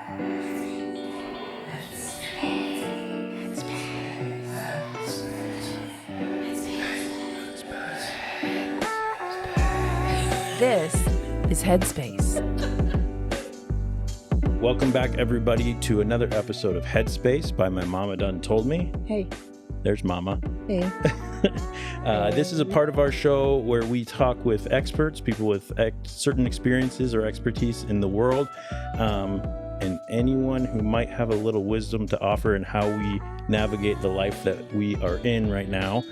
This is Headspace. Welcome back, everybody, to another episode of Headspace by My Mama Done Told Me. Hey. There's Mama. Hey. This is a part of our show where we talk with experts, people with certain experiences or expertise in the world, and anyone who might have a little wisdom to offer in how we navigate the life that we are in right now.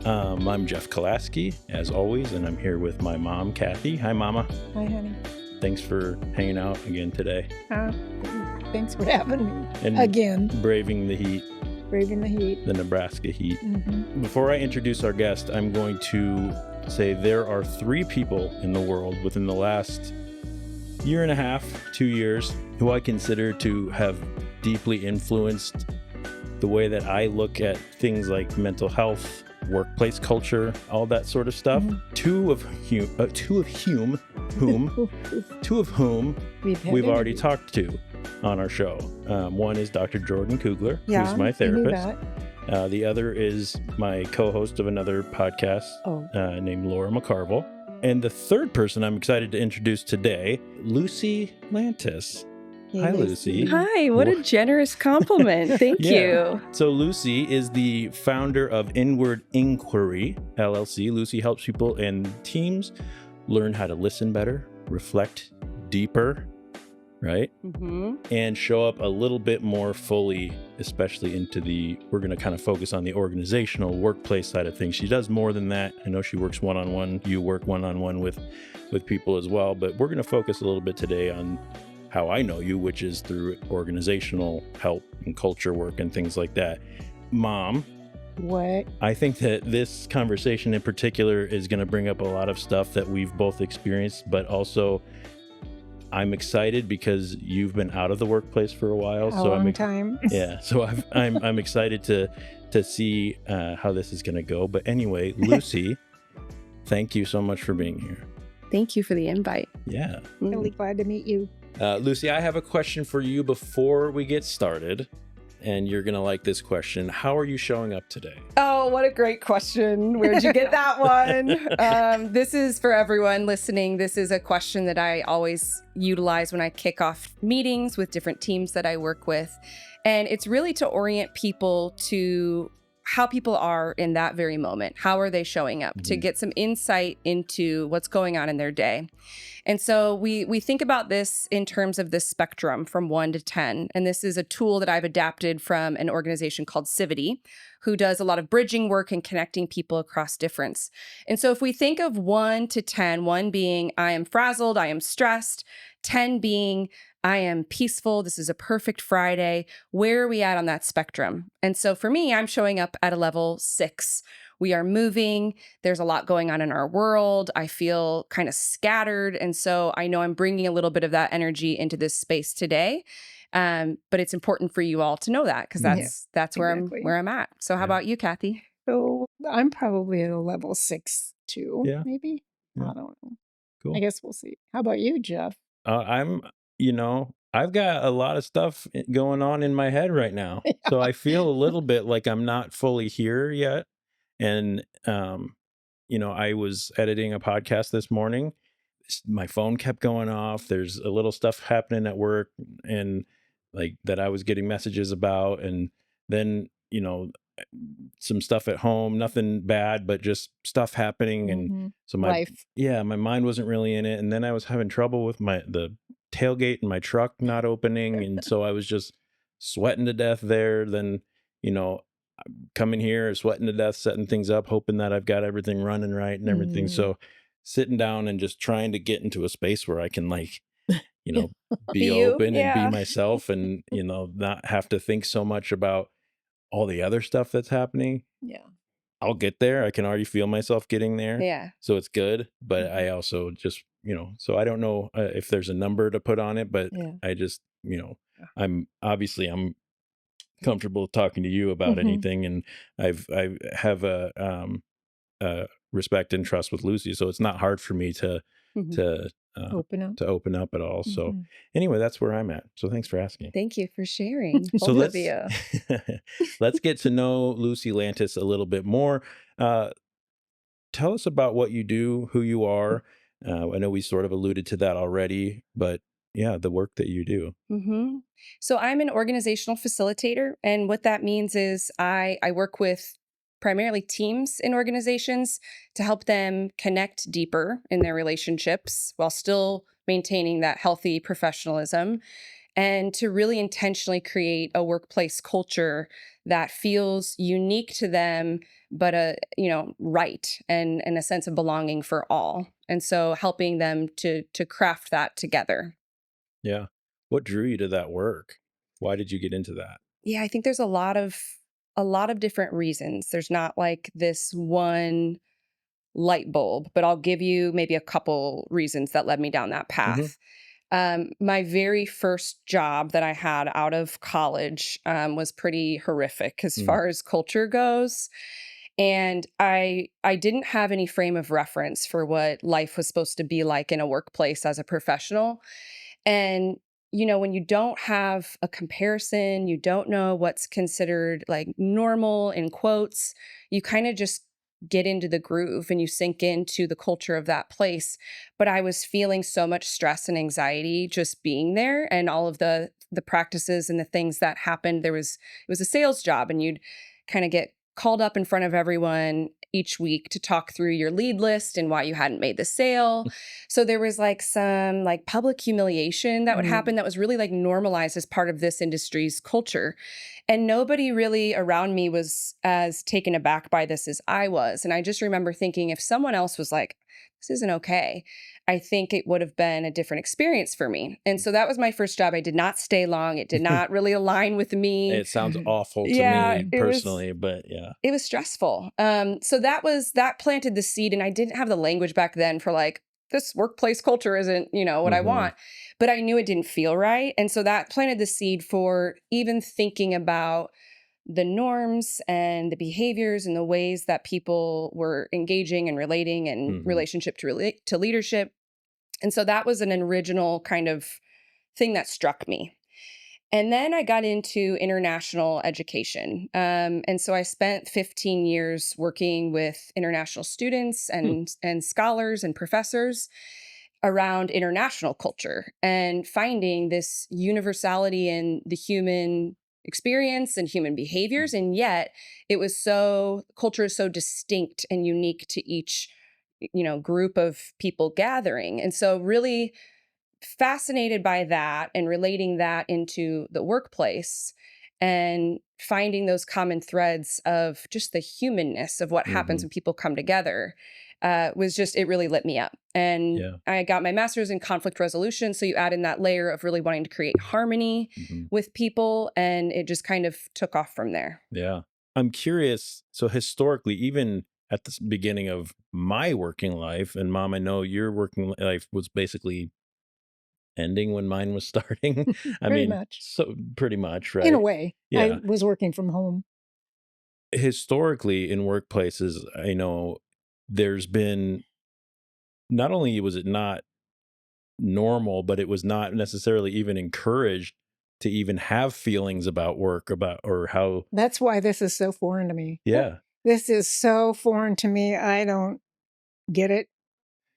I'm Jeff Kolaski, as always, and I'm here with my mom, Kathy. Hi, Mama. Hi, honey. Thanks for hanging out again today. Thanks for having me And again. Braving the heat. Braving the heat. The Nebraska heat. Mm-hmm. Before I introduce our guest, I'm going to say there are 3 people in the world within the last year and a half, 2 years, who I consider to have deeply influenced the way that I look at things like mental health, workplace culture, all that sort of stuff. Mm-hmm. Two of whom we've already talked to on our show. One is Dr. Jordan Kugler, who's my therapist. The other is my co-host of another podcast named Laura McCarville. And the third person I'm excited to introduce today, Lucy Lantis. Hey, Hi, Lucy. Hi, what a generous compliment. Thank you. So Lucy is the founder of Inward Inquiry, LLC. Lucy helps people and teams learn how to listen better, reflect deeper, right? Mm-hmm. And show up a little bit more fully, especially into we're going to kind of focus on the organizational workplace side of things. She does more than that. I know she works one-on-one. You work one-on-one with people as well, but we're going to focus a little bit today on how I know you, which is through organizational help and culture work and things like that. Mom. What? I think that this conversation in particular is going to bring up a lot of stuff that we've both experienced, but also I'm excited because you've been out of the workplace for a while. A long time. Yeah. So I'm excited to see how this is going to go. But anyway, Lucy, thank you so much for being here. Thank you for the invite. Yeah. Really glad to meet you. Lucy, I have a question for you before we get started, and you're going to like this question. How are you showing up today? Oh, what a great question. Where'd you get that one? This is for everyone listening. This is a question that I always utilize when I kick off meetings with different teams that I work with. And it's really to orient people to how people are in that very moment. How are they showing up? To get some insight into what's going on in their day. And so we think about this in terms of this spectrum from 1 to 10. And this is a tool that I've adapted from an organization called Civity, who does a lot of bridging work and connecting people across difference. And so if we think of 1 to 10, 1 being I am frazzled, I am stressed, 10 being I am peaceful, this is a perfect Friday, where are we at on that spectrum? And so for me, I'm showing up at a level 6. We are moving. There's a lot going on in our world. I feel kind of scattered. And so I know I'm bringing a little bit of that energy into this space today. But it's important for you all to know that because that's where I'm at. So how about you, Kathy? So I'm probably at a level 6 too, maybe. Yeah. I don't know. Cool. I guess we'll see. How about you, Jeff? I've got a lot of stuff going on in my head right now. Yeah. So I feel a little bit like I'm not fully here yet. And, I was editing a podcast this morning. My phone kept going off. There's a little stuff happening at work and like that I was getting messages about. And then, some stuff at home, nothing bad, but just stuff happening. And so my mind wasn't really in it. And then I was having trouble with the tailgate in my truck not opening. And so I was just sweating to death there. Then, coming here, sweating to death, setting things up, hoping that I've got everything running right and everything. So sitting down and just trying to get into a space where I can be open and be myself and, not have to think so much about all the other stuff that's happening. Yeah. I'll get there. I can already feel myself getting there. Yeah. So it's good. But I also just, so I don't know if there's a number to put on it, but I just, I'm comfortable talking to you about anything. And I have a respect and trust with Lucy. So it's not hard for me to Open up. to open up at all. So Mhm. anyway, that's where I'm at. So thanks for asking. Thank you for sharing, So both of let's you. let's get to know Lucy Lantis a little bit more. Uh, Tell us about what you do, who you are. I know we sort of alluded to that already, but yeah, the work that you do. hmm So I'm an organizational facilitator, and what that means is I work with primarily teams in organizations to help them connect deeper in their relationships while still maintaining that healthy professionalism, and to really intentionally create a workplace culture that feels unique to them, but right, and a sense of belonging for all. And so helping them to craft that together. Yeah. What drew you to that work? Why did you get into that? Yeah, I think there's a lot of different reasons. There's not like this one light bulb, but I'll give you maybe a couple reasons that led me down that Hmm. path. My very first job that I had out of college was pretty horrific as Mm. far as culture goes. And I didn't have any frame of reference for what life was supposed to be like in a workplace as a professional. And, when you don't have a comparison, you don't know what's considered like normal in quotes, you kind of just get into the groove and you sink into the culture of that place. But I was feeling so much stress and anxiety just being there, and all of the practices and the things that happened. It was a sales job, and you'd kind of get called up in front of everyone each week to talk through your lead list and why you hadn't made the sale. So there was like some like public humiliation that would happen that was really like normalized as part of this industry's culture. And nobody really around me was as taken aback by this as I was. And I just remember thinking, if someone else was like, this isn't okay, I think it would have been a different experience for me. And so that was my first job. I did not stay long. It did not really align with me. It sounds awful to Yeah, me personally, but yeah. it was stressful. So that planted the seed, and I didn't have the language back then for like, this workplace culture isn't, what I Mhm. want, but I knew it didn't feel right. And so that planted the seed for even thinking about the norms and the behaviors and the ways that people were engaging and relating in Mhm. relationship to leadership. And so that was an original kind of thing that struck me. And then I got into international education. And so I spent 15 years working with international students and scholars and professors around international culture and finding this universality in the human experience and human behaviors. And yet culture is so distinct and unique to each, group of people gathering. And so really fascinated by that and relating that into the workplace and finding those common threads of just the humanness of what happens Mhm. when people come together it really lit me up. And Yeah. I got my master's in conflict resolution. So you add in that layer of really wanting to create harmony Mhm. with people, and it just kind of took off from there. Yeah. I'm curious. So historically, even at the beginning of my working life, and Mom, I know your working life was basically ending when mine was starting. I Pretty mean, much. so pretty much, In a right? way. I Yeah. was working from home. Historically, in workplaces, I know there's been not only was it not normal, but it was not necessarily even encouraged to even have feelings about work, about or how, That's why this is so foreign to me. yeah. This is so foreign to me. I don't get it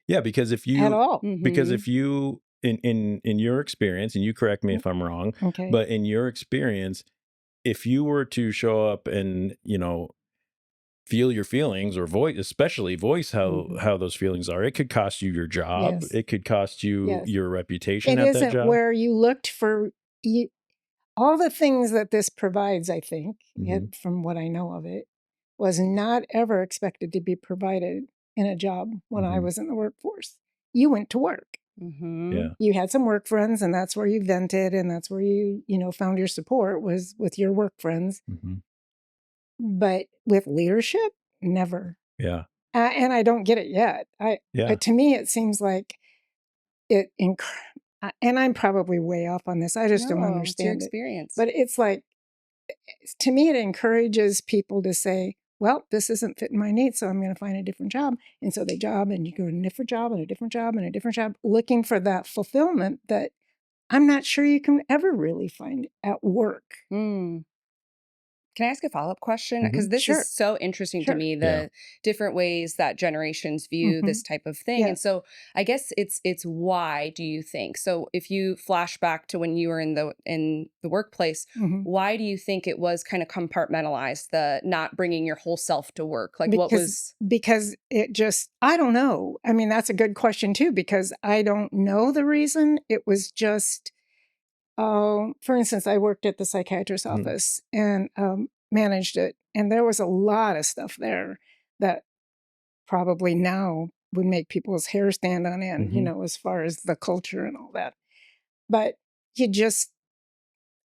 Yeah, because at all. if you in your experience, and you correct me if I'm wrong, Okay. but in your experience, if you were to show up and, feel your feelings or voice, especially voice Mhm. how those feelings are, it could cost you your job. Yes. It could cost you Yes. your reputation It at that isn't job. where you looked for you, all the things that this provides, I think, Hmm. from what I know of it, was not ever expected to be provided in a job when I Hmm. was in the workforce. You went to work. Yeah. You had some work friends, and that's where you vented, and that's where you found your support was with your work friends. Hmm. But with leadership, never. Yeah. And I don't get it yet. Yeah. To me, it seems like it, and I'm probably way off on this. I just don't No, it's your understand it. experience. But it's like, to me, it encourages people to say, well, this isn't fitting my needs, so I'm going to find a different job. And so they job, and you go to a different job and a different job and a different job, looking for that fulfillment that I'm not sure you can ever really find at work. Mm. Can I ask a follow-up question? Because Mhm. this Sure. is so interesting to Sure. me, Yeah. the different ways that generations view this type of thing. Yeah. And so I guess it's why do you think? So if you flash back to when you were in the workplace, Mhm. why do you think it was kind of compartmentalized, the not bringing your whole self to work? Like what Because it just, I don't know. I mean, that's a good question too, because I don't know the reason. It was just, for instance, I worked at the psychiatrist's Mhm. office and managed it. And there was a lot of stuff there that probably now would make people's hair stand on end, Mhm. as far as the culture and all that. But you just,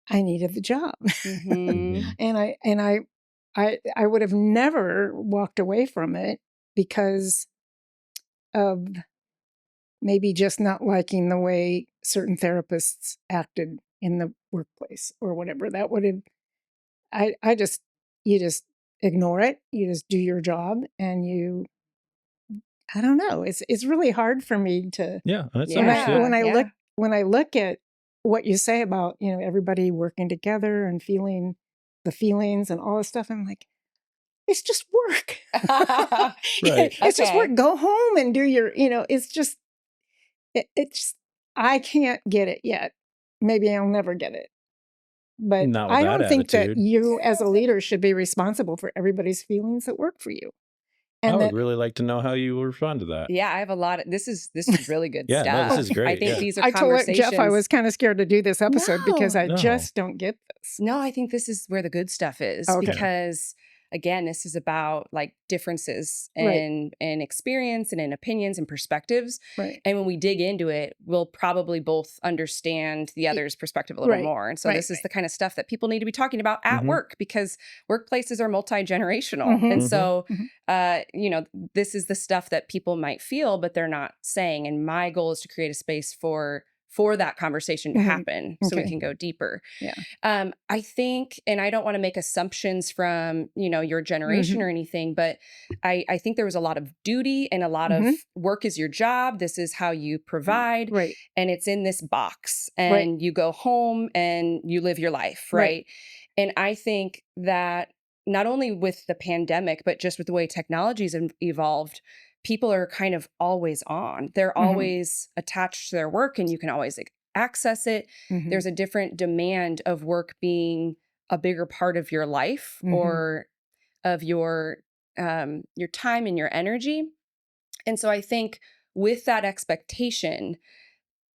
I needed the job. Mhm. Mhm. And I would have never walked away from it because of maybe just not liking the way certain therapists acted in the workplace or whatever. That would have, I just, you just ignore it. You just do your job, and I don't know. It's really hard for me to, Yeah, that's when I, understood. when I look, Yeah. when I look at what you say about, everybody working together and feeling the feelings and all this stuff, I'm like, it's just work. Right. It's just Okay. work. Go home and do your, it's just, it's, I can't get it yet. Maybe I'll never get it. But Not with I that don't think that attitude. you as a leader should be responsible for everybody's feelings that work for you. I And would that really like to know how you respond to that. Yeah, I have a lot of this is really good Yeah, no, this stuff. is Okay. I great. think Yeah. these are I told Jeff I conversations. was kind of scared to do this episode because No. I No. just don't get this. No, I think this is where the good stuff is Okay. because again, this is about like differences Right. in experience and in opinions and perspectives. Right. And when we dig into it, we'll probably both understand the other's perspective a little Right. more. And so Right. this is the kind of stuff that people need to be talking about at Mhm. work because workplaces are multi-generational. Mhm. And Mhm. so Mhm. this is the stuff that people might feel, but they're not saying. And my goal is to create a space for that conversation to Mhm. happen so we Okay. can go deeper. Yeah. I think, and I don't want to make assumptions from, your generation Mhm. or anything, but I think there was a lot of duty and a lot Mhm. of work is your job. This is how you provide. Right. And it's in this box Right. and you go home and you live your life. Right. Right. And I think that not only with the pandemic, but just with the way technology's evolved, people are kind of always on. They're Mhm. always attached to their work and you can always access it. Mhm. There's a different demand of work being a bigger part of your life Mhm. or of your time and your energy. And so I think with that expectation,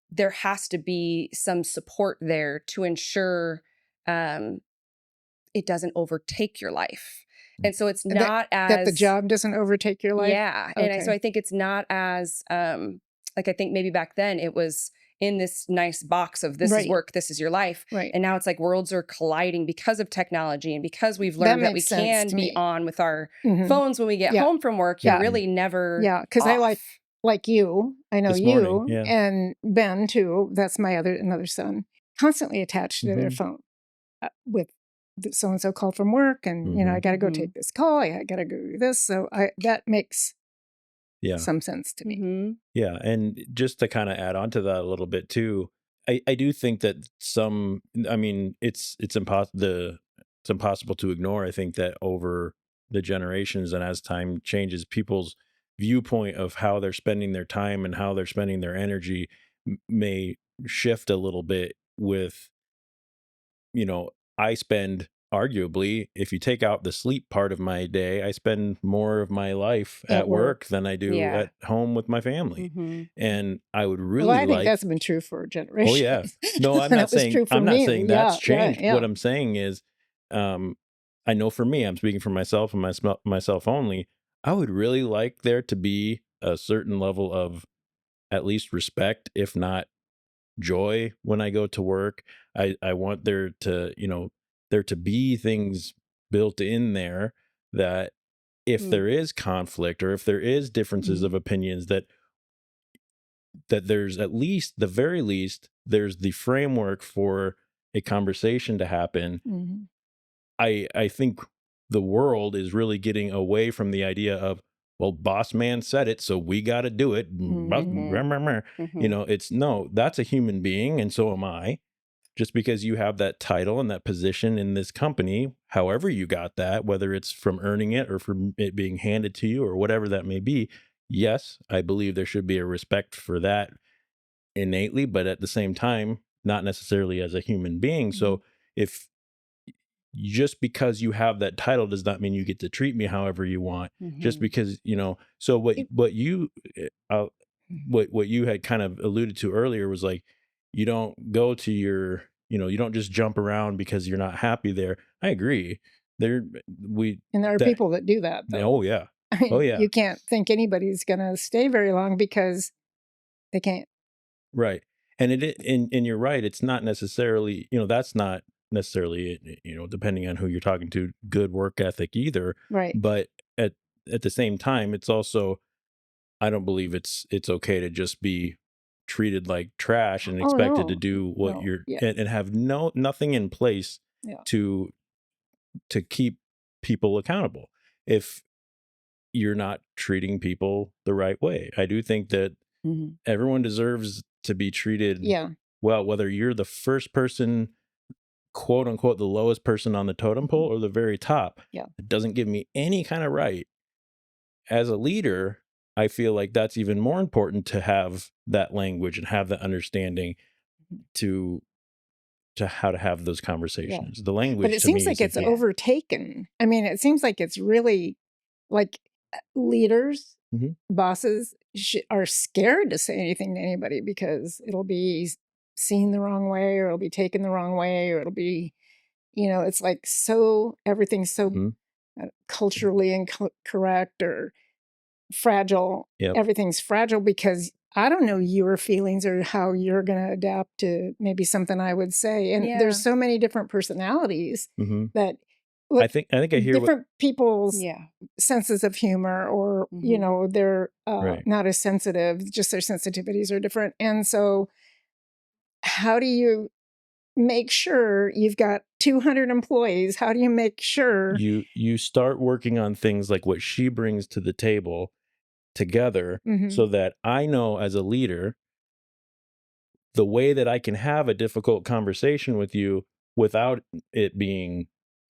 there has to be some support there to ensure um, it doesn't overtake your life. And so it's not That the as job doesn't overtake your life? yeah. And so Okay. I think it's not as like I think maybe back then it was in this nice box of this is Right. work, this is your life. Right. And now it's like worlds are colliding because of technology and because we've That learned that we makes sense can to be me. on with our Mhm. phones when we get Yeah. home from work. You're Yeah. really never Yeah, because I off. like you, I know This morning, you yeah. and Ben too, that's my another son, constantly attached to their Mhm. phone with so and so called from work, and I Mhm. got to go Mhm. take this call, I got to go do this. So that makes Yeah. some sense to me. Mhm. Yeah, and just to kind of add on to that a little bit too, I do think that I mean, it's impossible to ignore. I think that over the generations and as time changes, people's viewpoint of how they're spending their time and how they're spending their energy may shift a little bit with, I spend arguably, if you take out the sleep part of my day, I spend more of my life At at work. work than I do Yeah. at home with my family. Mhm. And I would Well, really I think like, that's been true for oh generations. yeah. No, And it was true for I'm not me. saying Yeah, that's changed. yeah. What I'm saying is, um, I know for me, I'm speaking for myself and myself only. I would really like there to be a certain level of at least respect, if not joy when I go to work. I want there to be things built in there that if Mm. there is conflict or if there is differences Mhm. of opinions that there's at least the very least there's the framework for a conversation to happen. Mhm. I think the world is really getting away from the idea of, well, boss man said it, so we got to do it. You know, it's no, that's a human being, and so am I. Just because you have that title and that position in this company, however you got that, whether it's from earning it or from it being handed to you or whatever that may be, yes, I believe there should be a respect for that innately, but at the same time, not necessarily as a human being. So if just because you have that title does not mean you get to treat me however you want. Just because, you know, so what you what you had kind of alluded to earlier was like, you don't go to your, you know, you don't just jump around because you're not happy there. I agree. And there are people that do that, though. Oh yeah. I mean, Oh yeah. you can't think anybody's going to stay very long because they can't. Right. And you're right. It's not necessarily, you know, that's not necessarily, you know, depending on who you're talking to, good work ethic either. Right. But at the same time, it's also, I don't believe it's okay to just be treated like trash and expected to do what you're and have nothing in place to keep people accountable if you're not treating people the right way. I do think that everyone deserves to be treated well, whether you're the first person, quote unquote, the lowest person on the totem pole or the very top. It doesn't give me any kind of right. As a leader, I feel like that's even more important to have that language and have that understanding to how to have those conversations. The language, but it seems like it's overtaken. I mean, it seems like it's really like leaders, bosses are scared to say anything to anybody because it'll be seen the wrong way, or it'll be taken the wrong way, or it'll be, you know, it's like everything's so culturally incorrect or fragile. Everything's fragile because I don't know your feelings or how you're going to adapt to maybe something I would say. And there's so many different personalities that I think I hear different people's senses of humor, or you know, they're not as sensitive, just their sensitivities are different. And so how do you make sure you've got 200 employees? How do you make sure you start working on things like what she brings to the table together, so that I know as a leader the way that I can have a difficult conversation with you without it being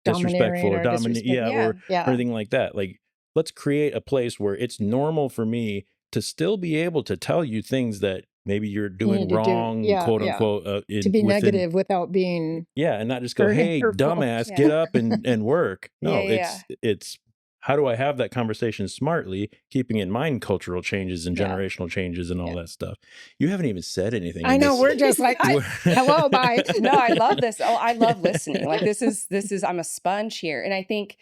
disrespectful or dominating, or anything like that. Like, let's create a place where it's normal for me to still be able to tell you things that maybe you're doing wrong, quote unquote, to be negative without being and not just go, hey, dumbass, get up and work. No, it's how do I have that conversation smartly, keeping in mind cultural changes and generational changes and all that stuff. You haven't even said anything. I know, we're just like, hello, bye. No, I love this. Oh, I love listening. Like this is I'm a sponge here. And I think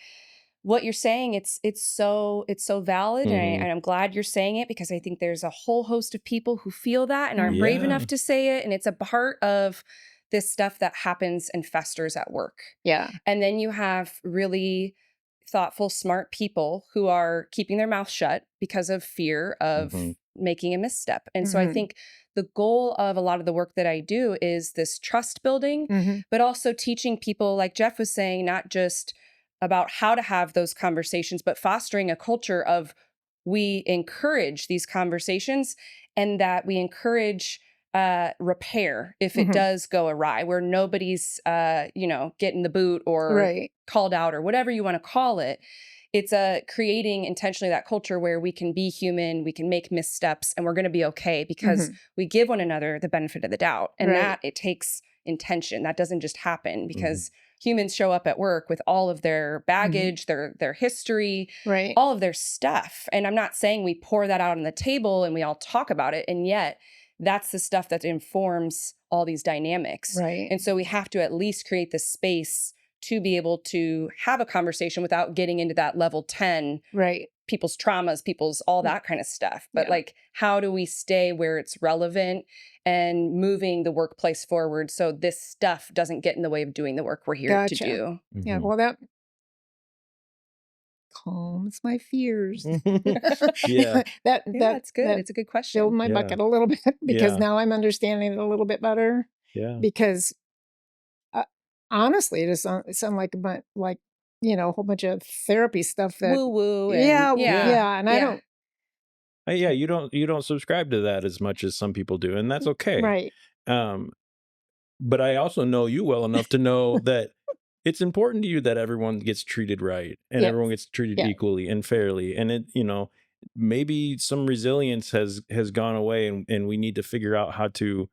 what you're saying, it's so valid. And I'm glad you're saying it, because I think there's a whole host of people who feel that and aren't brave enough to say it. And it's a part of this stuff that happens and festers at work. And then you have really thoughtful, smart people who are keeping their mouth shut because of fear of making a misstep. And so I think the goal of a lot of the work that I do is this trust building, but also teaching people, like Jeff was saying, not just about how to have those conversations, but fostering a culture of we encourage these conversations and that we encourage repair if it does go awry, where nobody's getting the boot or called out or whatever you want to call it. It's creating intentionally that culture where we can be human, we can make missteps, and we're going to be okay because we give one another the benefit of the doubt. And that it takes intention. That doesn't just happen because humans show up at work with all of their baggage, their history, all of their stuff. And I'm not saying we pour that out on the table and we all talk about it. And yet that's the stuff that informs all these dynamics. And so we have to at least create the space to be able to have a conversation without getting into that level 10, people's traumas, people's all that kind of stuff. But like, how do we stay where it's relevant and moving the workplace forward so this stuff doesn't get in the way of doing the work we're here to do? Yeah, well, that calms my fears. That's good. It's a good question. Filled my bucket a little bit because now I'm understanding it a little bit better. Because honestly, it sounds like a whole bunch of therapy stuff that, woo woo. yeah, And yeah. And I don't, Yeah, you don't subscribe to that as much as some people do, and that's okay. right. Um, but I also know you well enough to know that it's important to you that everyone gets treated right and Yes. everyone gets treated Yeah. equally and fairly. And it, maybe some resilience has gone away, and we need to figure out how to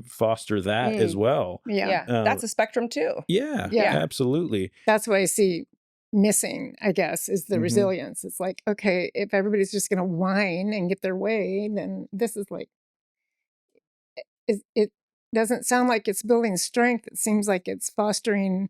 foster that as well. Yeah. That's a spectrum too. Yeah, Yeah. absolutely. That's what I see missing, I guess, is the resilience. It's like, okay, if everybody's just going to whine and get their way, then this is like, it doesn't sound like it's building strength. It seems like it's fostering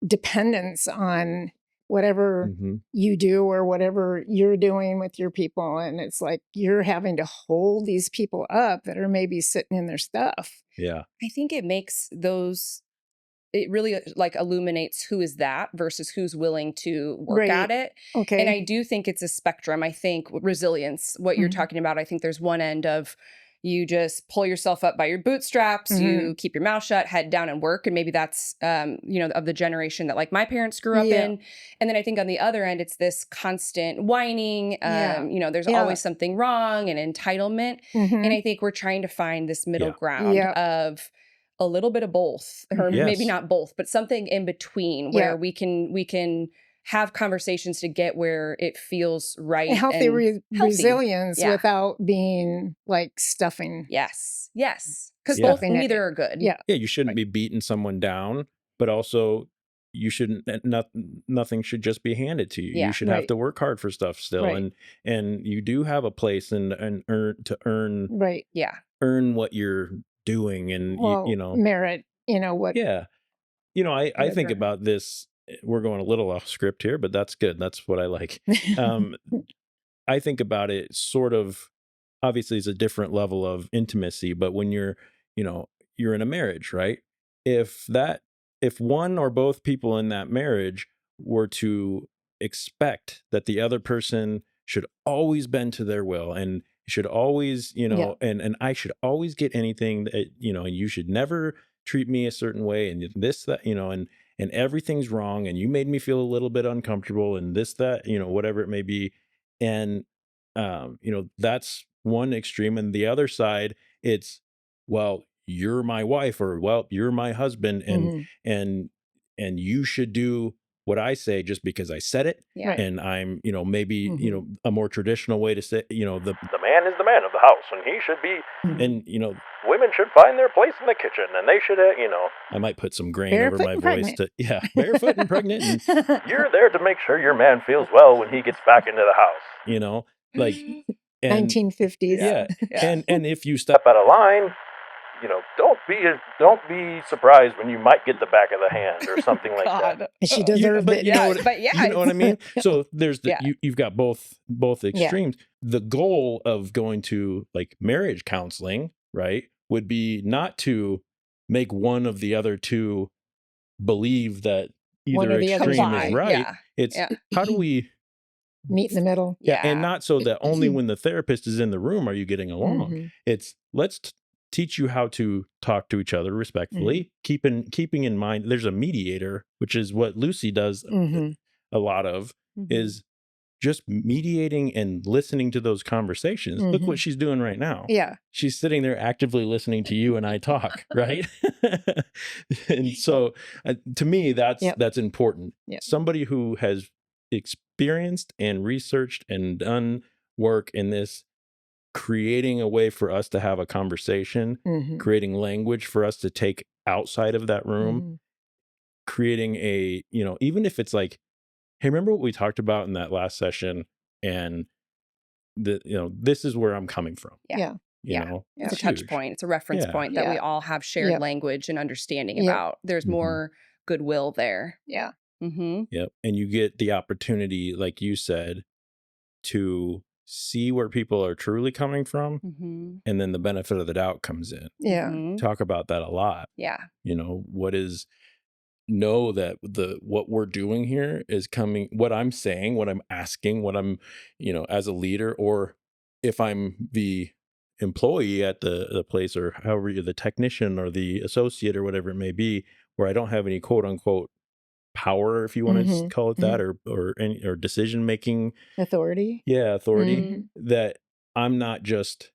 dependence on whatever you do or whatever you're doing with your people. And it's like you're having to hold these people up that are maybe sitting in their stuff. Yeah. I think it makes it really like illuminates who is that versus who's willing to work at it. Okay. And I do think it's a spectrum. I think resilience, what you're talking about, I think there's one end of you just pull yourself up by your bootstraps, you keep your mouth shut, head down and work. And maybe that's, of the generation that like my parents grew up in. And then I think on the other end, it's this constant whining, there's always something wrong and entitlement. And I think we're trying to find this middle ground of a little bit of both, or maybe not both, but something in between where we can have conversations to get where it feels right. Healthy and resilience without being like stuffing. Yes. Because both neither are good. Yeah. Yeah, you shouldn't be beating someone down, but also you shouldn't, nothing should just be handed to you. Yeah. You should have to work hard for stuff still. And you do have a place and earn what you're doing, and merit, what. Yeah. I think about this. We're going a little off script here, but that's good. That's what I like. I think about it sort of, obviously it's a different level of intimacy, but when you're in a marriage, right? If one or both people in that marriage were to expect that the other person should always bend to their will and should always, and I should always get anything that, and you should never treat me a certain way, and this, that, and everything's wrong, and you made me feel a little bit uncomfortable, and this, that, whatever it may be. And, that's one extreme. And the other side, it's, well, you're my wife, or, well, you're my husband, and you should do what I say just because I said it. Yeah. And I'm, maybe, a more traditional way to say, the man is the man of the house, and he should be, and, women should find their place in the kitchen, and they should, I might put some grain barefoot over my voice pregnant. Barefoot and pregnant. And you're there to make sure your man feels well when he gets back into the house, like, and, 1950s. Yeah. And if you step out of line, don't be surprised when you might get the back of the hand or something like that. She deserved it. You know what I mean? So there's you've got both extremes. The goal of going to like marriage counseling, right, would be not to make one of the other two believe that either extreme is right. It's how do we meet in the middle? And not so that only when the therapist is in the room are you getting along. It's let's teach you how to talk to each other respectfully, keeping in mind there's a mediator, which is what Lucy does a lot of, is just mediating and listening to those conversations. Look what she's doing right now. Yeah. She's sitting there actively listening to you and I talk, right? And so to me, that's important. Yeah. Somebody who has experienced and researched and done work in this, creating a way for us to have a conversation, creating language for us to take outside of that room, creating a, even if it's like, hey, remember what we talked about in that last session? And this is where I'm coming from. Yeah. It's a touch point. It's a reference point that we all have shared language and understanding about. There's more goodwill there. Yeah. Yep. And you get the opportunity, like you said, to see where people are truly coming from, and then the benefit of the doubt comes in. Yeah. Talk about that a lot. Yeah. Know that what we're doing here is coming, what I'm saying, what I'm asking, what I'm, as a leader, or if I'm the employee at the place, or however you're the technician or the associate or whatever it may be, where I don't have any quote unquote power, if you want to Mhm. call it that, or decision making. Authority. Yeah, authority. Mhm. That I'm not just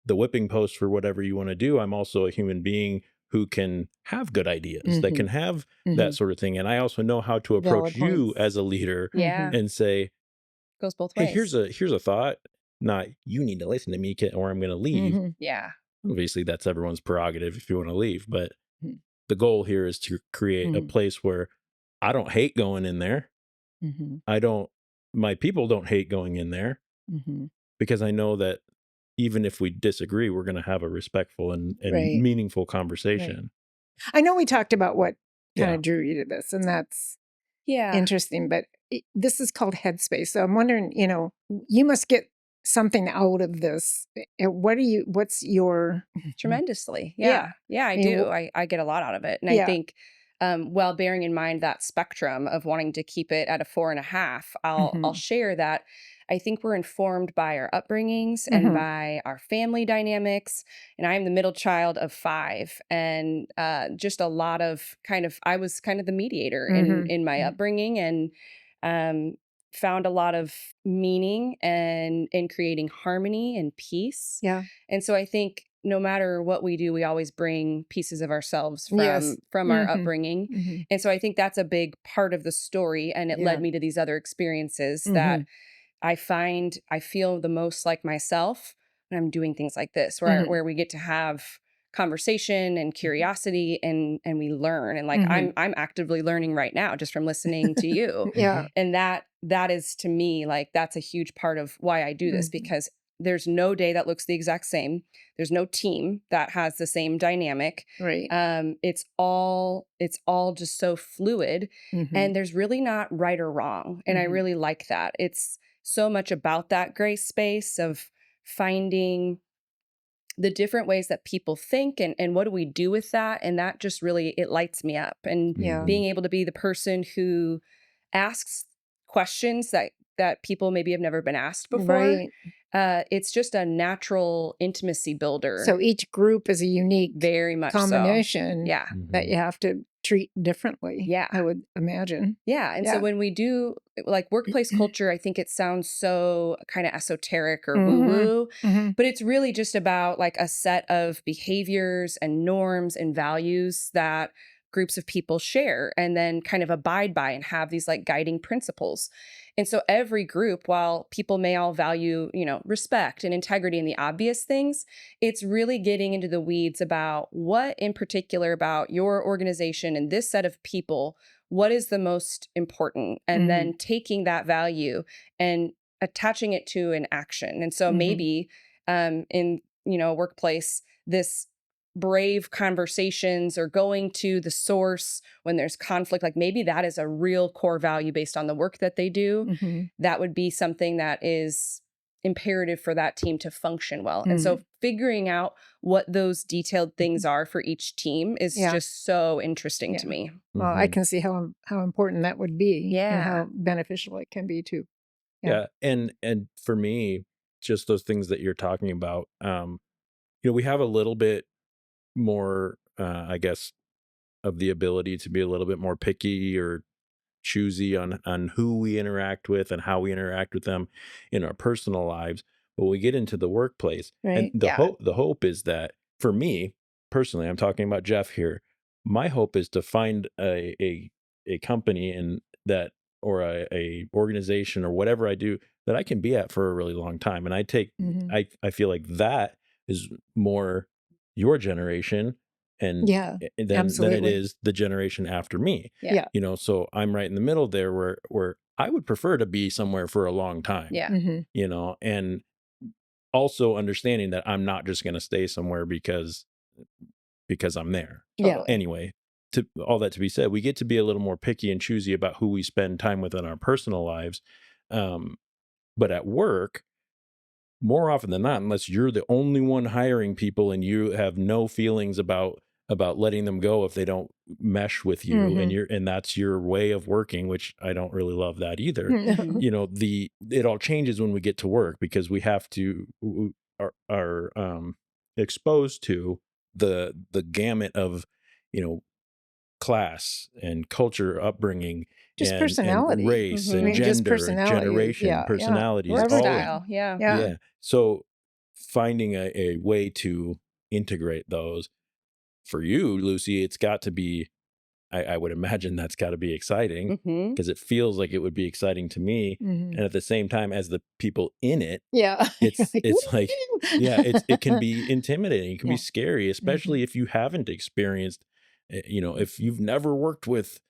the whipping post for whatever you want to do. I'm also a human being who can have good ideas, that can have that sort of thing. And I also know how to approach Valid you points. as a leader Yeah. and say, Goes both hey, ways. here's a thought. Not you need to listen to me, or I'm going to leave. Yeah. Obviously, that's everyone's prerogative if you want to leave. But Mhm. the goal here is to create a place where I don't hate going in there. My people don't hate going in there, because I know that even if we disagree, we're going to have a respectful and Right. meaningful conversation. I know we talked about what kind Yeah. of drew you to this, and that's Yeah. interesting, but this is called Headspace. So I'm wondering, you must get something out of this. What's your Tremendously. Yeah. Yeah, I I mean, do. I get a lot out of it. And I Yeah. think, while bearing in mind that spectrum of wanting to keep it at a 4.5, I'll share that I think we're informed by our upbringings and by our family dynamics. And I'm the middle child of 5, and just a lot of I was kind of the mediator in my upbringing, and found a lot of meaning and in creating harmony and peace. Yeah. And so I think no matter what we do, we always bring pieces of ourselves Yes. from our upbringing. And so I think that's a big part of the story. And it led me to these other experiences that I feel the most like myself when I'm doing things like this, where we get to have conversation and curiosity, and we learn. And like I'm actively learning right now just from listening to you. Yeah. And that is, to me, like, that's a huge part of why I do this, because there's no day that looks the exact same. There's no team that has the same dynamic. Right. It's all just so fluid, and there's really not right or wrong. And I really like that. It's so much about that gray space of finding the different ways that people think, and what do we do with that. And that just really, it lights me up. And being able to be the person who asks questions that people maybe have never been asked before. Right. It's just a natural intimacy builder. So each group is a unique Very much combination so. Yeah. that you have to treat differently. Yeah. I would imagine. Yeah. And so when we do like workplace culture, I think it sounds so kind of esoteric or woo-woo, but it's really just about like a set of behaviors and norms and values that groups of people share and then kind of abide by and have these like guiding principles. And so every group, while people may all value, respect and integrity and the obvious things, it's really getting into the weeds about what in particular about your organization and this set of people, what is the most important, and then taking that value and attaching it to an action. And so maybe in, a workplace, this brave conversations or going to the source when there's conflict, like maybe that is a real core value based on the work that they do. That would be something that is imperative for that team to function well. And so figuring out what those detailed things are for each team is just so interesting to me. Well, I can see how important that would be. Yeah. And how beneficial it can be too. Yeah. And for me, just those things that you're talking about, we have a little bit more, I guess, of the ability to be a little bit more picky or choosy on who we interact with and how we interact with them in our personal lives. But we get into the workplace, Right. and the hope is that, for me personally, I'm talking about Jeff here. My hope is to find a company and that, or a organization or whatever I do, that I can be at for a really long time. And I feel like that is more your generation and Yeah, than it absolutely. is the generation after me. Yeah. So I'm right in the middle there where I would prefer to be somewhere for a long time. Yeah. And also understanding that I'm not just going to stay somewhere because I'm there. Yeah. Anyway, to all that to be said, we get to be a little more picky and choosy about who we spend time with in our personal lives. But at work, more often than not, unless you're the only one hiring people and you have no feelings about letting them go if they don't mesh with you, and that's your way of working, which I don't really love that either. It all changes when we get to work, because we have to are exposed to the gamut of class and culture, upbringing, Just and personality. race Mhm. and I mean, just gender, personality. generation, Yeah, yeah. personalities, Work all Everything. style. Yeah. Yeah. yeah. So finding a way to integrate those for you, Lucy, it's got to be, I would imagine that's got to be exciting, Hmm. because it feels like it would be exciting to me. Mhm. And at the same time, as the people in it, Yeah. it's like, yeah, it can be intimidating. It can Yeah. be scary, especially if you haven't experienced, if you've never worked with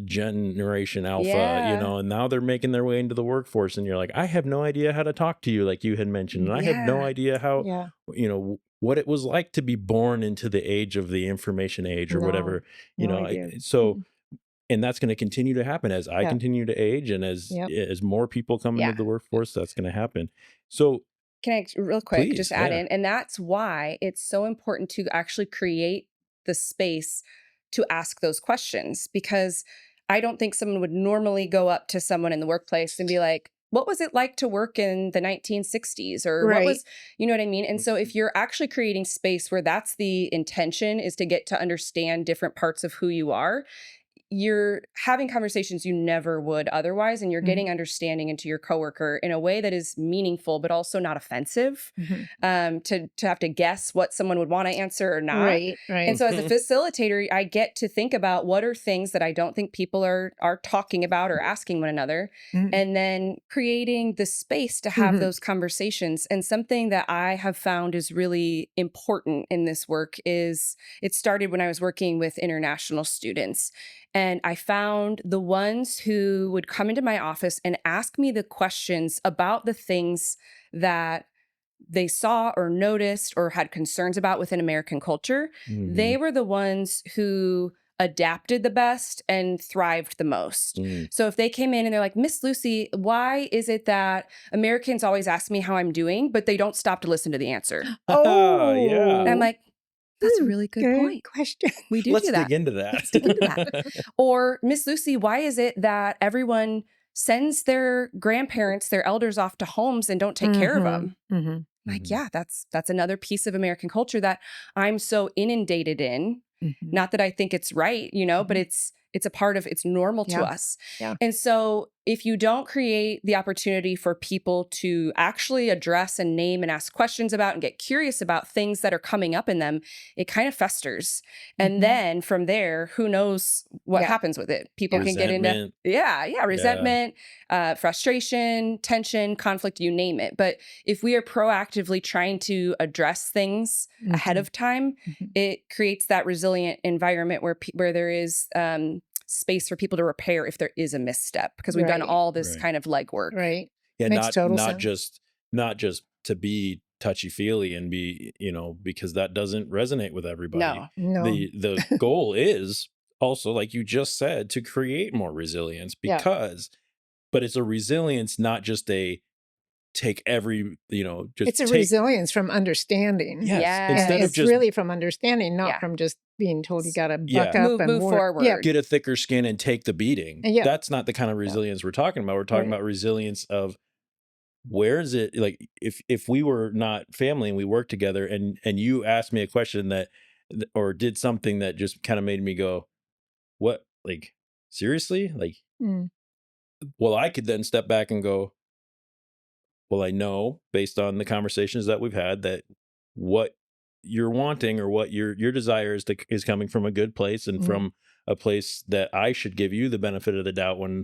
Generation Alpha, Yeah. and now they're making their way into the workforce, and you're like, I have no idea how to talk to you, like you had mentioned, and I have no Yeah. idea how, Yeah. what it was like to be born into the age of the information age or No, whatever, no idea. so. And that's going to continue to happen as I Yeah. continue to age, and as Yep. more people come into Yeah. the workforce, that's going to happen. So Can I real quick please, just add yeah. in? And that's why it's so important to actually create the space to ask those questions, because I don't think someone would normally go up to someone in the workplace and be like, what was it like to work in the 1960s? Or what Right. was, you know what I mean? And so if you're actually creating space where that's the intention, is to get to understand different parts of who you are, you're having conversations you never would otherwise, and you're getting understanding into your coworker in a way that is meaningful but also not offensive. Mhm. To have to guess what someone would want to answer or not. Right. Right. And so as a facilitator, I get to think about what are things that I don't think people are talking about or asking one another, Mhm. and then creating the space to have Mhm. those conversations. And something that I have found is really important in this work is, it started when I was working with international students. And I found the ones who would come into my office and ask me the questions about the things that they saw or noticed or had concerns about within American culture. Mhm. They were the ones who adapted the best and thrived the most. Mm. So if they came in and they're like, Miss Lucy, why is it that Americans always ask me how I'm doing, but they don't stop to listen to the answer? Oh, Yeah. And I'm like, that's a really good point. question. We do Let's do that. dig into that. Let's dig into that. Or, Miss Lucy, why is it that everyone sends their grandparents, their elders off to homes and don't take care of them? Mm-hmm. Like, Mhm. yeah, that's another piece of American culture that I'm so inundated in. Mm-hmm. Not that I think it's right, but it's a part of, it's normal to Yeah. us. Yeah. And so if you don't create the opportunity for people to actually address and name and ask questions about and get curious about things that are coming up in them, it kind of festers. Mhm. And then from there, who knows what Yeah. happens with it? People can get into, Resentment. resentment, frustration, tension, conflict, you name it. But if we are proactively trying to address things ahead of time, Mhm. it creates that resilient environment where there is space for people to repair if there is a misstep, because we've done Right. all this Right. kind of legwork. Right. Yeah, Makes total not sense. just to be touchy-feely and be, because that doesn't resonate with everybody. No. No. The goal is also, like you just said, to create more resilience, Yeah. but it's a resilience, not just a take every, just It's a take, resilience from understanding. yes, Yeah. instead of It's just really from understanding, not Yeah. from just being told you got to buck Yeah. up and Move work. forward. Yeah. get a thicker skin and take the beating. Yeah. That's not the kind of resilience we're talking about. We're talking Right. about resilience of, where is it, like, if we were not family and we worked together, and you asked me a question or did something that just kind of made me go, what, like, seriously? Like, Mm. well, I could then step back and go, well, I know based on the conversations that we've had that what you're wanting, or what your desire is coming from a good place, and Mhm. from a place that I should give you the benefit of the doubt when,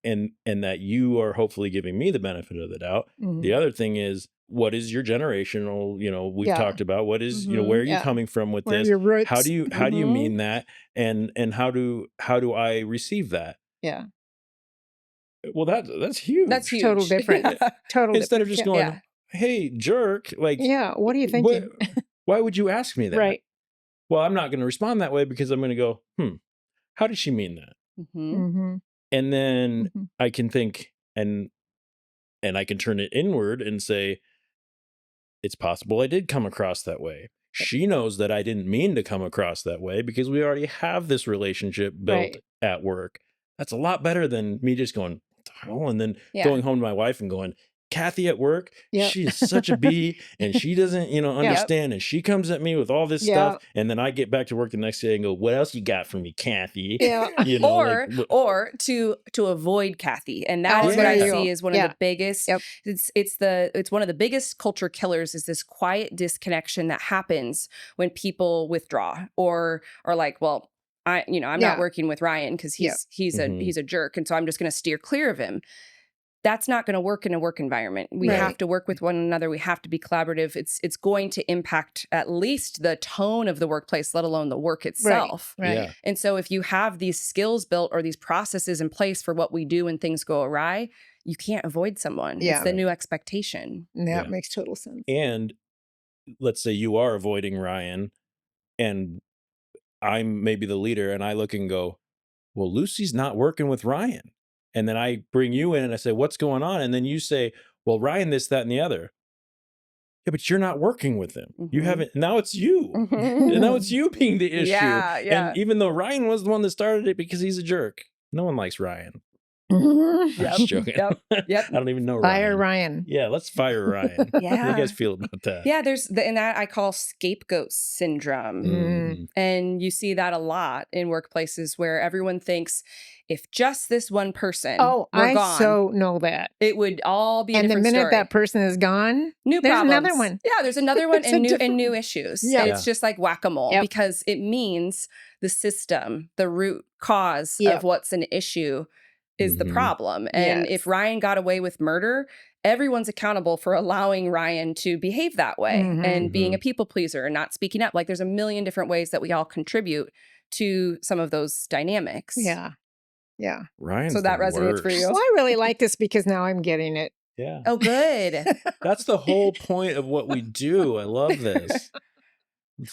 Mhm. and that you are hopefully giving me the benefit of the doubt. Mhm. The other thing is, what is your generational, we've Yeah. talked about, what is, Mhm. where are you Yeah. coming from with Where are this? your roots? How do you Mhm. mean that? And how do I receive that? Yeah. Well, that's huge. That's huge. Total different. Yeah. Total Instead of different. just Yeah. going, Yeah. hey, jerk, like, Yeah. What are you what, thinking? why would you ask me that? Right. Well, I'm not going to respond that way, because I'm going to go, how did she mean that? Mhm. Mm-hmm. And then Mm-hmm. I can think, and I can turn it inward and say, it's possible I did come across that way. She knows that I didn't mean to come across that way, because we already have this relationship built Right. at work. That's a lot better than me just going, what the hell? And then Yeah. going home to my wife and going, Kathy at work, Yep. she is such a bee and she doesn't, understand. And she comes at me with all this stuff. And then I get back to work the next day and go, what else you got for me, Kathy? Yeah. Or to avoid Kathy. And that is what I see as one of the biggest, it's one of the biggest culture killers is this quiet disconnection that happens when people withdraw or are like, well, I'm not working with Ryan because he's a jerk. And so I'm just going to steer clear of him. That's not going to work in a work environment. We have to work with one another. We have to be collaborative. It's going to impact at least the tone of the workplace, let alone the work itself. Right. Yeah. And so if you have these skills built or these processes in place for what we do when things go awry, you can't avoid someone. Yeah. It's the new expectation. That makes total sense. And let's say you are avoiding Ryan and I'm maybe the leader and I look and go, well, Lucy's not working with Ryan. And then I bring you in and I say, what's going on? And then you say, well, Ryan, this, that, and the other. Yeah, but you're not working with him. You haven't. Now it's you. And now it's you being the issue. And even though Ryan was the one that started it because he's a jerk. No one likes Ryan. I'm just joking. Yep. I don't even know Fire Ryan. Yeah, let's fire Ryan. How do you guys feel about that? Yeah, there's and that I call scapegoat syndrome. And you see that a lot in workplaces where everyone thinks if just this one person were gone, so know that. It would all be a and different the minute story. that person is gone, there's another one. Yeah, there's another one and new issues. Yeah. And it's just like whack-a-mole because it means the system, the root cause of what's an issue is the problem. And if Ryan got away with murder, everyone's accountable for allowing Ryan to behave that way and being a people pleaser and not speaking up. Like there's a million different ways that we all contribute to some of those dynamics. Yeah. Ryan's so that resonates worst. for you. Well, I really like this because now I'm getting it. Yeah. Oh, good. That's the whole point of what we do. I love this.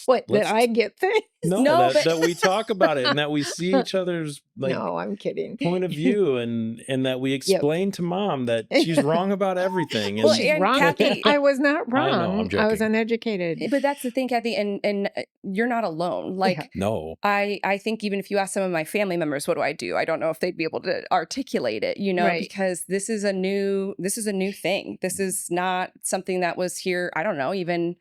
That I get things? No, that we talk about it and that we see each other's no, I'm kidding. point of view and that we explain to mom that she's wrong about everything. And she's wrong. Kathy, I was not wrong. I know, I'm joking. I was uneducated. But that's the thing, Kathy, and you're not alone. Like no. I think even if you ask some of my family members, what do? I don't know if they'd be able to articulate it, because this is a new thing. This is not something that was here, I don't know, even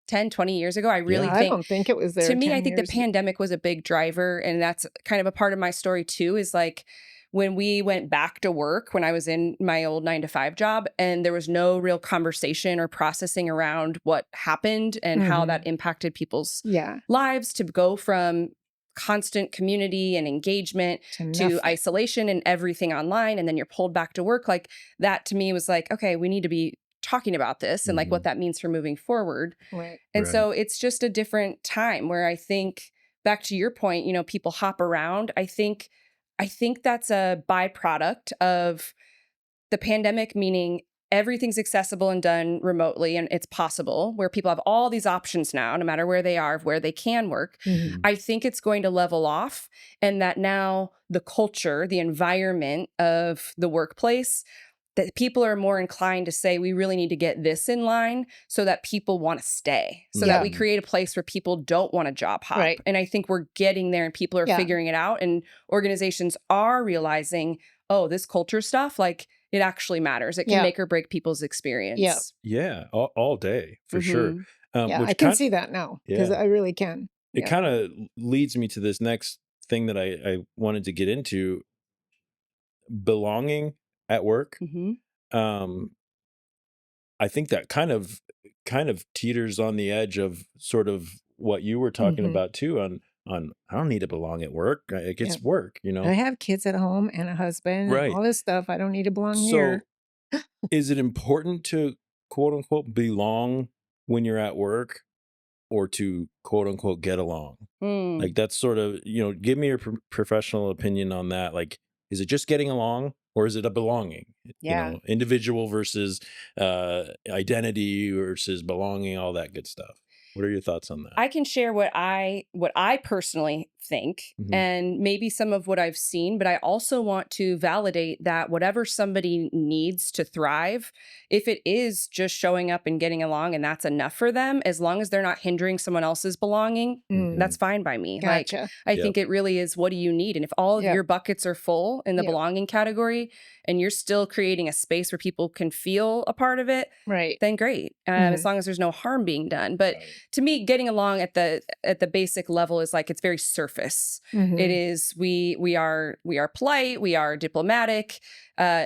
10, 20 years ago. I really think, I don't think it was there. To me, I think the pandemic was a big driver. And that's kind of a part of my story too, is like when we went back to work, when I was in my old 9-to-5 job and there was no real conversation or processing around what happened and how that impacted people's lives to go from constant community and engagement to isolation and everything online. And then you're pulled back to work. Like that to me was like, okay, we need to be talking about this and like what that means for moving forward. Right. And so it's just a different time where I think back to your point, people hop around. I think that's a byproduct of the pandemic, meaning everything's accessible and done remotely and it's possible where people have all these options now, no matter where they are, where they can work. I think it's going to level off and that now the culture, the environment of the workplace, that people are more inclined to say, we really need to get this in line so that people want to stay, so that we create a place where people don't want to job hop. Right. And I think we're getting there and people are figuring it out and organizations are realizing, oh, this culture stuff, like it actually matters. It can make or break people's experience. Yeah, all day for sure. I can see that now because I really can. It kind of leads me to this next thing that I wanted to get into, belonging at work. I think that kind of teeters on the edge of sort of what you were talking about too on I don't need to belong at work. It gets work, I have kids at home and a husband and all this stuff. I don't need to belong here. Is it important to quote unquote belong when you're at work or to quote unquote get along? Like that's sort of, give me your professional opinion on that. Like, is it just getting along or is it a belonging? Individual versus identity versus belonging, all that good stuff. What are your thoughts on that? I can share what I personally think Mhm. and maybe some of what I've seen, but I also want to validate that whatever somebody needs to thrive, if it is just showing up and getting along and that's enough for them, as long as they're not hindering someone else's belonging, Mm. that's fine by me. Gotcha. Like, I think it really is, what do you need? And if all of Yep. your buckets are full in the Yep. belonging category and you're still creating a space where people can feel a part of it, Right. then great. As long as there's no harm being done. But Right. to me, getting along at the basic level is like, it's very surface. Mhm. It is, we are polite, we are diplomatic,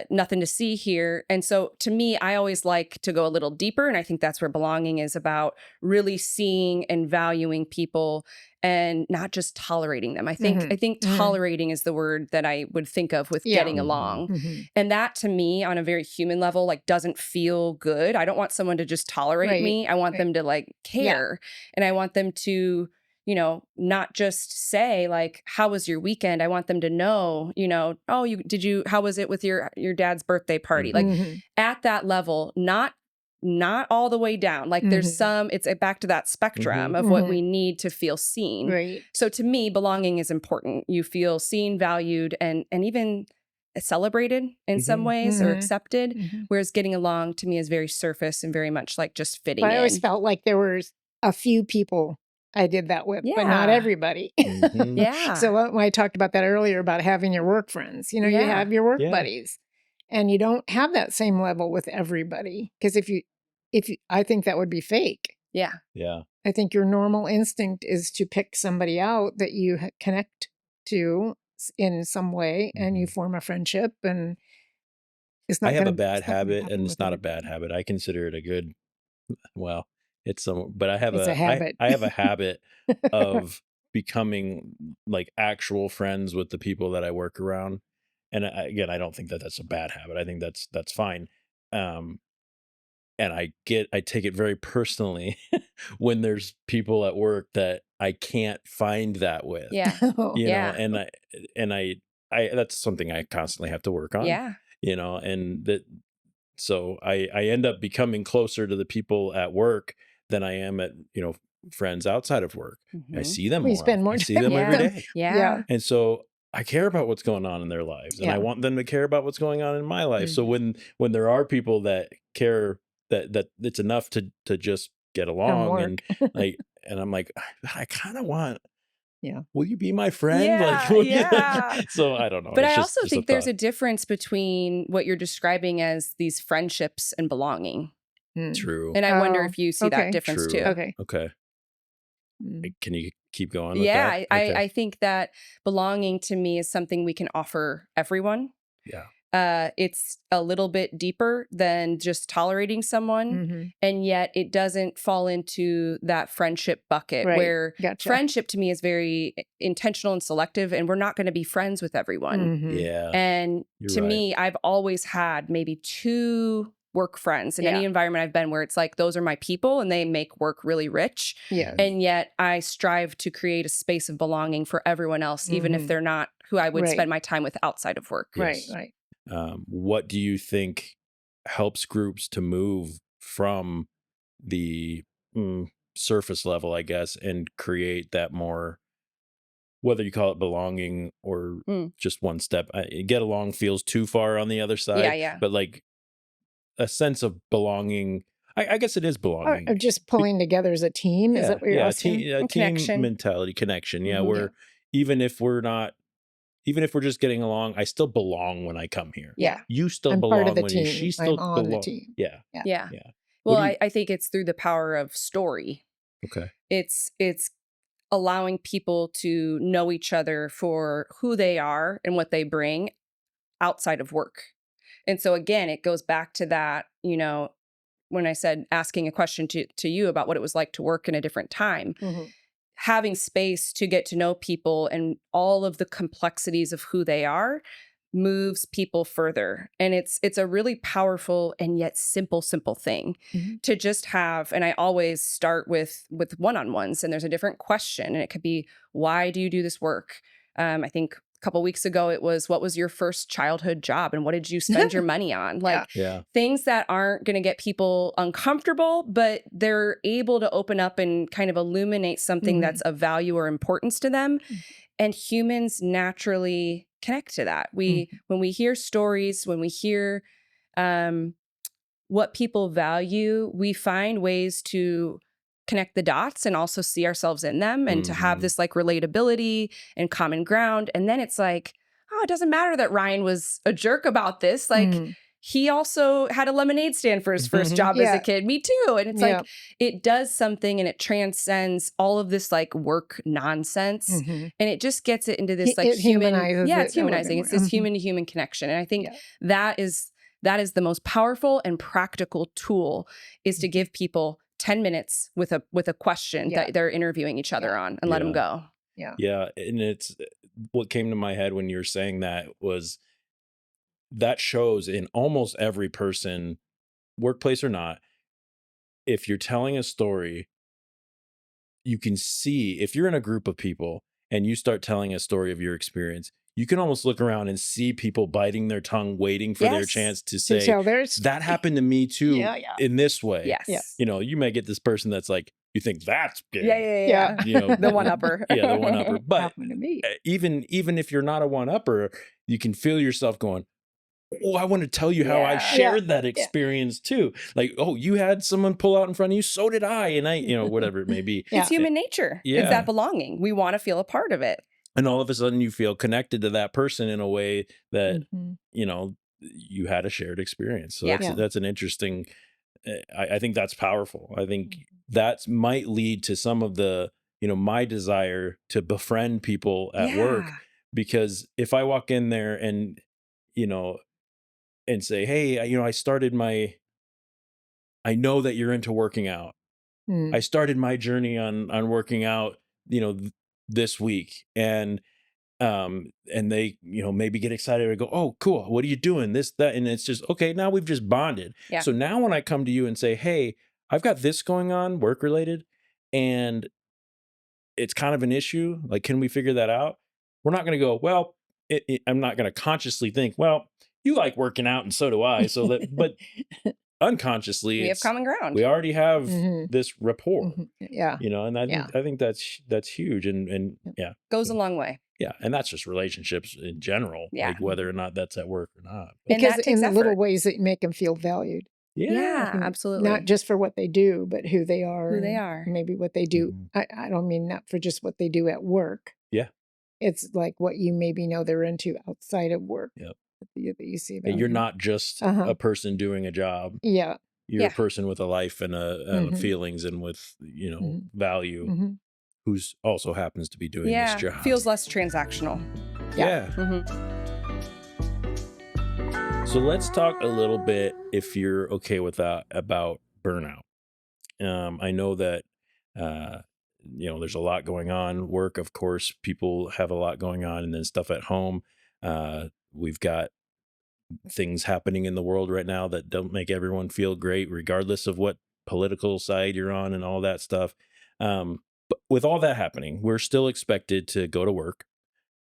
nothing to see here. And so to me, I always like to go a little deeper. And I think that's where belonging is about, really seeing and valuing people and not just tolerating them. I think Mhm. tolerating is the word that I would think of with Yeah. getting Mhm. along. Mhm. And that to me, on a very human level, like, doesn't feel good. I don't want someone to just tolerate Right. me. I want Right. them to like care. And I want them to, not just say like, how was your weekend? I want them to know, oh, how was it with your dad's birthday party? Like, Mhm. at that level, not all the way down. Like, there's Mhm. it's back to that spectrum Mhm. of what Mhm. we need to feel seen. Right. So to me, belonging is important. You feel seen, valued, and even celebrated in some Mhm. ways, or Mhm. accepted. Mhm. Whereas getting along to me is very surface and very much like just fitting But I always in. felt like there was a few people I did that with, but not Yeah. everybody. Mhm. Yeah. So when I talked about that earlier about having your work friends, you Yeah. have your work Yeah. buddies, and you don't have that same level with everybody. Because if you, I think that would be fake. Yeah. Yeah. I think your normal instinct is to pick somebody out that you connect to in some way, and you Mhm. form a friendship, and it's I not have a going bad to habit, happen and with it's not a bad everybody. habit. I consider it a good, well, it's some, but I have It's a habit. I have a habit of becoming like actual friends with the people that I work around. And again, I don't think that that's a bad habit. I think that's fine. Um, and I take it very personally when there's people at work that I can't find that with, Yeah. Oh, Yeah. and I that's something I constantly have to work on, Yeah. and that, so I end up becoming closer to the people at work than I am at, friends outside of work. I Mhm. see them we more spend often. more I see time them with every Yeah. them. day. Yeah. And so I care about what's going on in their lives, and I Yeah. want them to care about what's going on in my life. So Mhm. when there are people that care, that it's enough to just get From along, work. and I'm like, I kind of want, Yeah. will you be my friend? Like, Yeah. will you? Yeah. So I don't know. But It's I just also a think there's thought. a difference between what you're describing as these friendships and belonging. Mm. True. And I wonder Oh, if you see that okay. difference True. too. Okay. Okay. Mm. Can you keep going with Yeah, that? I, Okay. I think that belonging to me is something we can offer everyone. Yeah. It's a little bit deeper than just tolerating someone, Mhm. and yet it doesn't fall into that friendship bucket, Right. where Gotcha. friendship to me is very intentional and selective, and we're not going to be friends with everyone. Mhm. Yeah. And You're to right. me, I've always had maybe 2 work friends in any Yeah. environment I've been, where it's like, those are my people and they make work really rich. Yes. And yet I strive to create a space of belonging for everyone else, even if Mhm. they're not who I would Right. spend my time with outside of work. Right. Yes. Right. What do you think helps groups to move from the surface level, I guess, and create that more, whether you call it belonging or Mm. just one step? Get along feels too far on the other side, Yeah. but like a sense of belonging. I guess it is Or belonging. just pulling together as a team. Is that what you're asking? A And team connection. mentality, connection. Yeah, Mhm. where even if we're just getting along, I still belong when I come here. Yeah. You still I'm part of belong the when team. she I'm still on the belong. team. Yeah. Yeah. Yeah. Well, What do you- I think it's through the power of story. Okay. It's allowing people to know each other for who they are and what they bring outside of work. And so again, it goes back to that, when I said asking a question to you about what it was like to work in a different time, Mhm. having space to get to know people and all of the complexities of who they are moves people further. And it's a really powerful and yet simple thing Mhm. to just have. And I always start with one-on-ones, and there's a different question, and it could be, why do you do this work? I think couple weeks ago, it was, what was your first childhood job and what did you spend your money on? Like Yeah. things that aren't going to get people uncomfortable, but they're able to open up and kind of illuminate something that's of value or importance to them. And humans naturally connect to that. When we hear stories, when we hear what people value, we find ways to connect the dots and also see ourselves in them and to have this like relatability and common ground. And then it's like, oh, it doesn't matter that Ryan was a jerk about this. Like he also had a lemonade stand for his first job as a kid. Me too. And it's like, it does something and it transcends all of this like work nonsense. And it just gets it into this like it humanizes it's humanizing. It's this human to human connection. And I think that is the most powerful and practical tool, is to give people 10 minutes with a question that they're interviewing each other on and let them go. Yeah. And it's what came to my head when you were saying that was that shows in almost every person, workplace or not, if you're telling a story, you can see if you're in a group of people and you start telling a story of your experience, you can almost look around and see people biting their tongue, waiting for their chance to say, that happened to me too in this way. You know, you may get this person that's like, you think that's good. You know, the one-upper. The one-upper. But happened to me. even if you're not a one-upper, you can feel yourself going, oh, I want to tell you how I shared that experience too. Like, oh, you had someone pull out in front of you, so did I. And I, you know, whatever it may be. It's human nature. It's that belonging. We want to feel a part of it. And all of a sudden you feel connected to that person in a way that, you know, you had a shared experience. So that's an interesting, I think that's powerful. I think that might lead to some of the, you know, my desire to befriend people at work, because if I walk in there and, you know, and say, hey, you know, I know that you're into working out. I started my journey on working out, you know, this week, and they, you know, maybe get excited and go, oh, cool. What are you doing? This, that. And it's just, okay, now we've just bonded. So now when I come to you and say, hey, I've got this going on work related, and it's kind of an issue. Like, can we figure that out? We're not going to go, well, I'm not going to consciously think, well, you like working out and so do I. So that, but unconsciously, we have common ground. We already have this rapport. You know, and I think that's huge. And goes a long way. Yeah. And that's just relationships in general, like whether or not that's at work or not. Because in the little ways that make them feel valued. Absolutely. Not just for what they do, but who they are. Who they are. Maybe what they do. I don't mean not for just what they do at work. It's like what you maybe know they're into outside of work. That you see them. You're not just a person doing a job. You're a person with a life and feelings and with, you know, value, who's also happens to be doing this job. Feels less transactional. So let's talk a little bit, if you're okay with that, about burnout. I know that, you know, there's a lot going on. Work, of course, people have a lot going on, and then stuff at home. We've got things happening in the world right now that don't make everyone feel great, regardless of what political side you're on and all that stuff. But with all that happening, we're still expected to go to work,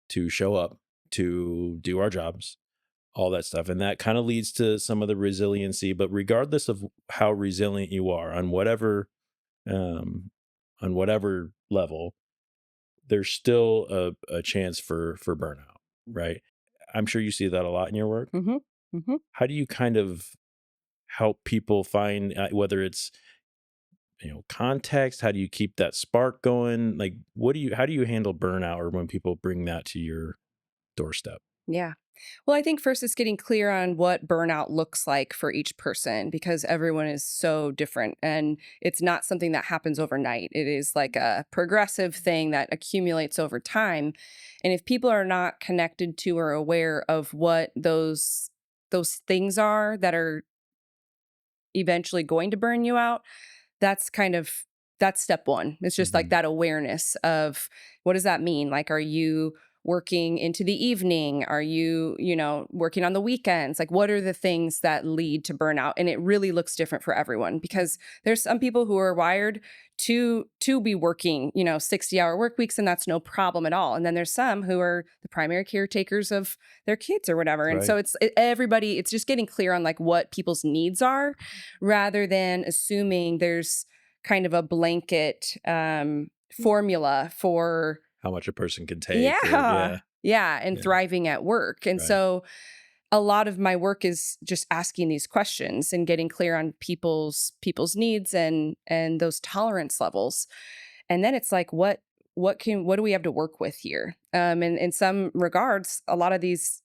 to show up, to do our jobs, all that stuff. And that kind of leads to some of the resiliency. But regardless of how resilient you are on whatever level, there's still a chance for burnout, right? I'm sure you see that a lot in your work. How do you kind of help people find, whether it's, you know, context, how do you keep that spark going? Like, how do you handle burnout, or when people bring that to your doorstep? Well, I think first it's getting clear on what burnout looks like for each person, because everyone is so different and it's not something that happens overnight. It is like a progressive thing that accumulates over time. And if people are not connected to or aware of what those things are that are eventually going to burn you out, that's step one. It's just like that awareness of, what does that mean? Like, are you working into the evening? Are you, working on the weekends? Like, what are the things that lead to burnout? And it really looks different for everyone, because there's some people who are wired to be working, 60-hour work weeks, and that's no problem at all. And then there's some who are the primary caretakers of their kids or whatever. And so it's just getting clear on like what people's needs are, rather than assuming there's kind of a blanket formula for how much a person can take. And thriving at work. And so a lot of my work is just asking these questions and getting clear on people's needs and those tolerance levels. And then it's like, what do we have to work with here? And in some regards, a lot of these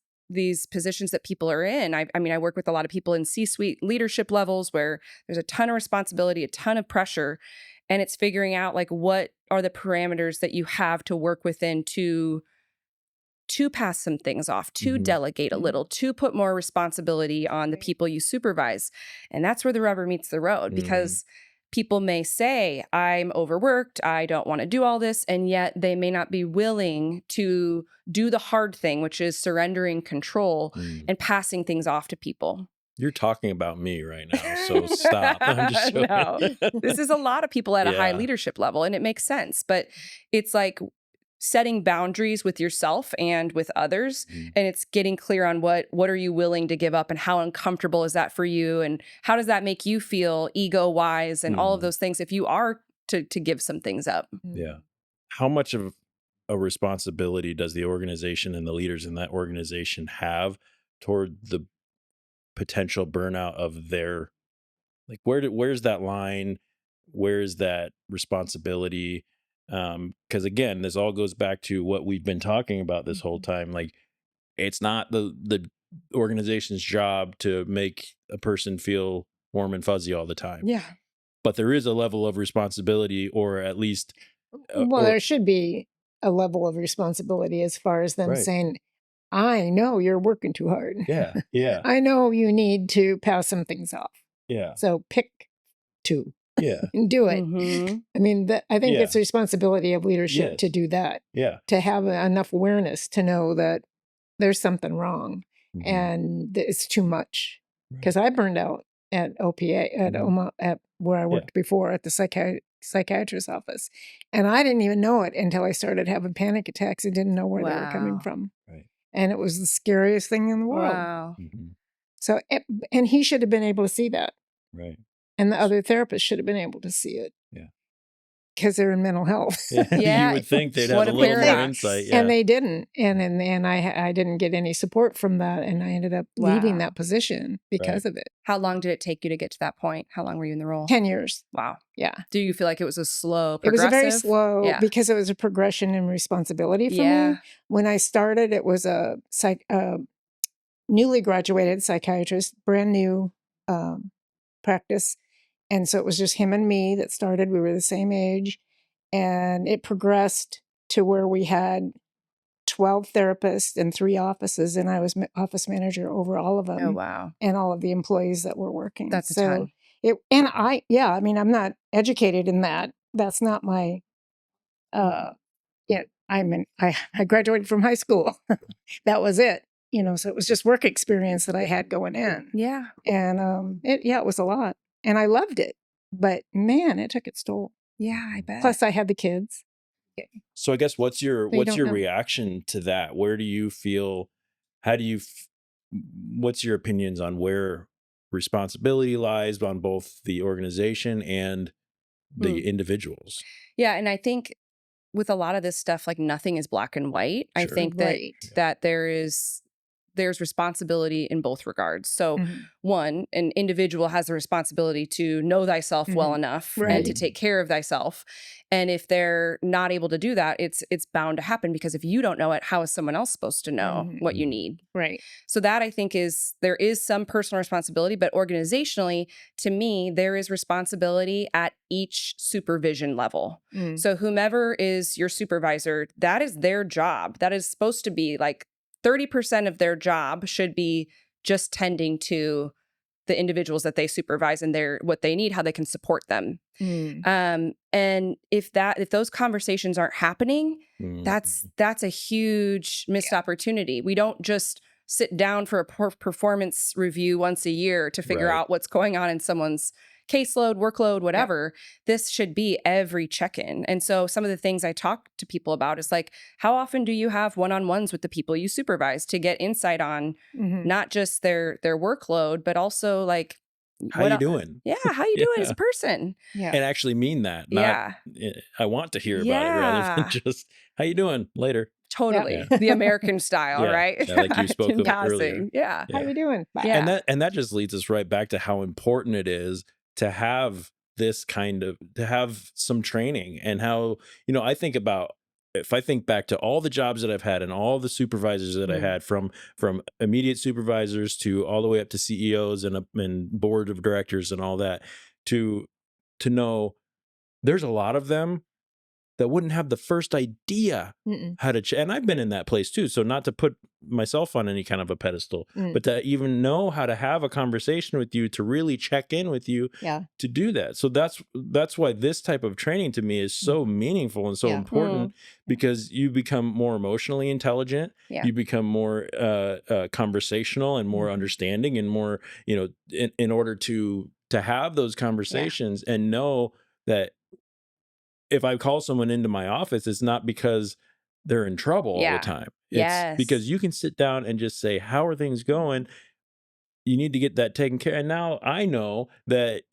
positions that people are in, I mean, I work with a lot of people in C-suite leadership levels where there's a ton of responsibility, a ton of pressure, and it's figuring out like, what are the parameters that you have to work within to pass some things off, to delegate a little, to put more responsibility on the people you supervise. And that's where the rubber meets the road, because people may say, I'm overworked, I don't want to do all this, and yet they may not be willing to do the hard thing, which is surrendering control and passing things off to people. You're talking about me right now, so stop. I'm just joking. No, this is a lot of people at a high leadership level, and it makes sense. But it's like setting boundaries with yourself and with others, and it's getting clear on what are you willing to give up, and how uncomfortable is that for you, and how does that make you feel ego-wise, and all of those things if you are to give some things up. Yeah. How much of a responsibility does the organization and the leaders in that organization have toward the potential burnout of their, like, where's that line? Where is that responsibility? Because again, this all goes back to what we've been talking about this whole time. Like, it's not the organization's job to make a person feel warm and fuzzy all the time. Yeah. But there is a level of responsibility, or at least there should be a level of responsibility as far as them saying, I know you're working too hard. Yeah. Yeah. I know you need to pass some things off. Yeah. So pick two. Yeah. And do it. I mean, I think it's a responsibility of leadership to do that. Yeah. To have enough awareness to know that there's something wrong and it's too much. Because I burned out at OPA, at where I worked before at the psychiatrist's office. And I didn't even know it until I started having panic attacks and didn't know where they were coming from. Right. And it was the scariest thing in the world. Wow. So, and he should have been able to see that. Right. And the other therapists should have been able to see it. Yeah. Because they're in mental health. You would think they'd have a little more insight. Yeah. And they didn't. And I didn't get any support from that. And I ended up leaving that position because of it. How long did it take you to get to that point? How long were you in the role? 10 years. Wow. Yeah. Do you feel like it was a slow progressive? It was a very slow because it was a progression in responsibility for me. When I started, it was a newly graduated psychiatrist, brand new practice. And so it was just him and me that started. We were the same age. And it progressed to where we had 12 therapists and 3 offices. And I was office manager over all of them. Oh, wow. And all of the employees that were working. That's a ton. I mean, I'm not educated in that. That's not my, I graduated from high school. That was it. So it was just work experience that I had going in. Yeah. And it was a lot. And I loved it. But man, it took its toll. Yeah, I bet. Plus I had the kids. So I guess what's your reaction to that? Where do you feel, what's your opinions on where responsibility lies on both the organization and the individuals? Yeah. And I think with a lot of this stuff, like nothing is black and white. Sure. I think that there's responsibility in both regards. So one, an individual has a responsibility to know thyself well enough and to take care of thyself. And if they're not able to do that, it's bound to happen, because if you don't know it, how is someone else supposed to know what you need? Right. So that, I think, there is some personal responsibility, but organizationally, to me, there is responsibility at each supervision level. So whomever is your supervisor, that is their job. That is supposed to be like 30% of their job should be just tending to the individuals that they supervise and what they need, how they can support them. And if those conversations aren't happening, that's a huge missed opportunity. We don't just sit down for a performance review once a year to figure out what's going on in someone's caseload, workload, whatever. This should be every check-in. And so some of the things I talk to people about is like, how often do you have one-on-ones with the people you supervise to get insight on not just their workload, but also like, how you doing? Yeah, how you doing as a person? And actually mean that. Not, I want to hear about it rather than just, how you doing? Later. Totally. The American style, right? Like you spoke of earlier. How you doing? And that just leads us right back to how important it is to have this kind of, to have some training, and how, I think about, if I think back to all the jobs that I've had and all the supervisors that I had, from immediate supervisors to all the way up to CEOs and board of directors and all that, to know there's a lot of them that wouldn't have the first idea how to and I've been in that place too. So not to put myself on any kind of a pedestal, but to even know how to have a conversation with you, to really check in with you, to do that. So that's why this type of training to me is so meaningful and so important, because you become more emotionally intelligent. You become more conversational and more understanding, and more, in order to have those conversations and know that if I call someone into my office, it's not because they're in trouble all the time. It's because you can sit down and just say, how are things going? You need to get that taken care of. And now I know that,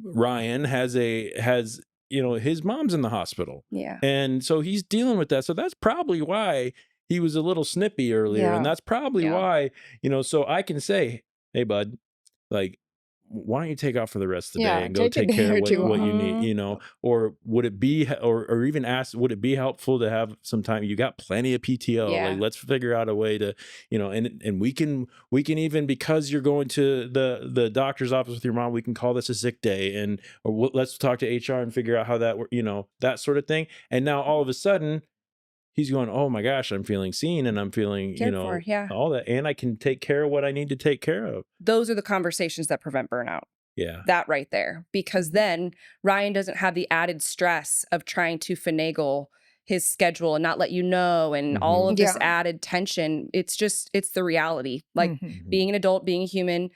Ryan has his mom's in the hospital. And so he's dealing with that. So that's probably why he was a little snippy earlier. And that's probably why, so I can say, hey, bud, like, why don't you take off for the rest of the day and go take care of what you need, or would it be, or even ask, would it be helpful to have some time? You got plenty of PTO. Like, let's figure out a way to, and we can even, because you're going to the doctor's office with your mom, we can call this a sick day, and, let's talk to HR and figure out how that, that sort of thing. And now all of a sudden, he's going, oh my gosh, I'm feeling seen, and I'm feeling, all that. And I can take care of what I need to take care of. Those are the conversations that prevent burnout. Yeah. That right there. Because then Ryan doesn't have the added stress of trying to finagle his schedule and not let you know, and all of this added tension. It's the reality. Like being an adult, being a human,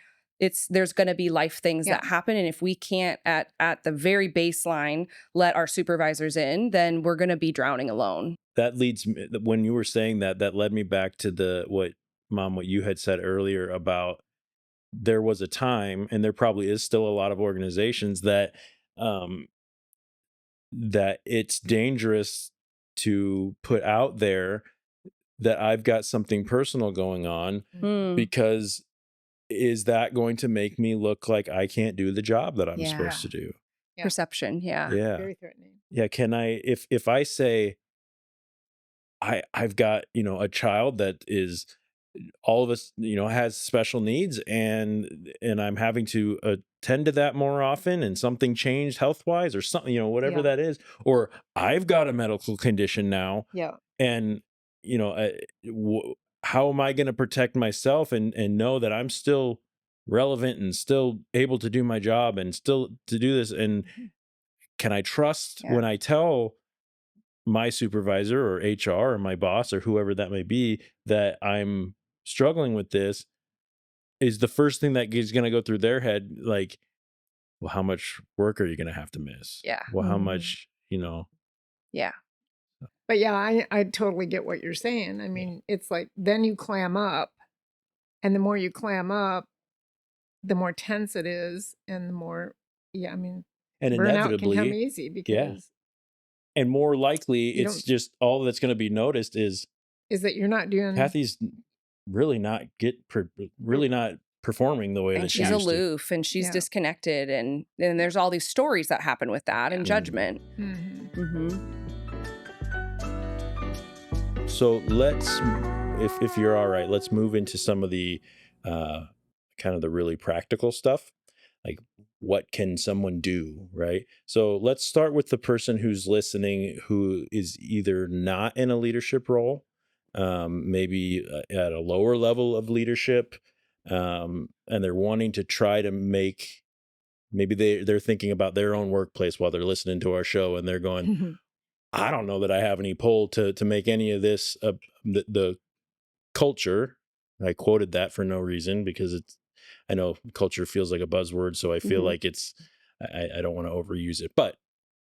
there's going to be life things that happen. And if we can't at the very baseline let our supervisors in, then we're going to be drowning alone. That leads me, when you were saying that led me back to what you had said earlier about, there was a time, and there probably is still a lot of organizations that it's dangerous to put out there that I've got something personal going on, because is that going to make me look like I can't do the job that I'm supposed to do? Perception. Yeah. Very threatening. Yeah. Can I, if I say, I've got, a child that is, all of us, has special needs, and I'm having to attend to that more often, and something changed health-wise or something, whatever that is, or I've got a medical condition now. And, how am I going to protect myself and know that I'm still relevant and still able to do my job and still to do this? And can I trust when I tell my supervisor or HR or my boss or whoever that may be that I'm struggling with this? Is the first thing that is going to go through their head like, well, how much work are you going to have to miss? Well, how much, But I totally get what you're saying. I mean, it's like, then you clam up, and the more you clam up, the more tense it is, and the more, and burnout inevitably can come easy, because and more likely it's just all that's going to be noticed is that you're not doing. Kathy's really not performing the way that she's she used aloof to. And she's disconnected, and there's all these stories that happen with that, and judgment. So let's, if you're all right, let's move into some of the kind of the really practical stuff. Like, what can someone do, right? So let's start with the person who's listening, who is either not in a leadership role, maybe at a lower level of leadership, and they're wanting to try to make, maybe they're thinking about their own workplace while they're listening to our show, and they're going, I don't know that I have any pull to make any of this the culture. I quoted that for no reason because I know culture feels like a buzzword, so I feel like I don't want to overuse it, but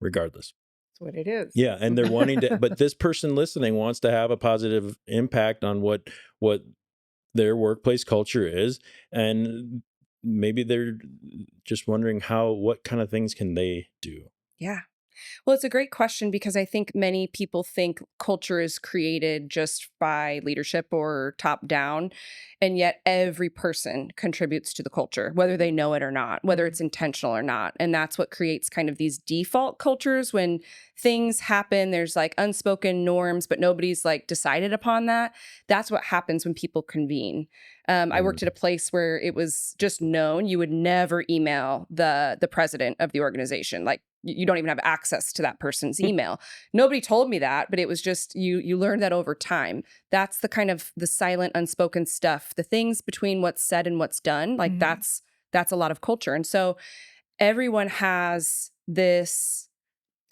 regardless. That's what it is. Yeah, and they're wanting to, but this person listening wants to have a positive impact on what their workplace culture is, and maybe they're just wondering what kind of things can they do. Yeah. Well, it's a great question because I think many people think culture is created just by leadership or top down. And yet every person contributes to the culture, whether they know it or not, whether it's intentional or not. And that's what creates kind of these default cultures when things happen. There's like unspoken norms, but nobody's like decided upon that. That's what happens when people convene. I worked at a place where it was just known you would never email the president of the organization. Like, you don't even have access to that person's email. Nobody told me that, but it was just you learn that over time. That's the kind of the silent, unspoken stuff, the things between what's said and what's done. Like that's a lot of culture. And so everyone has this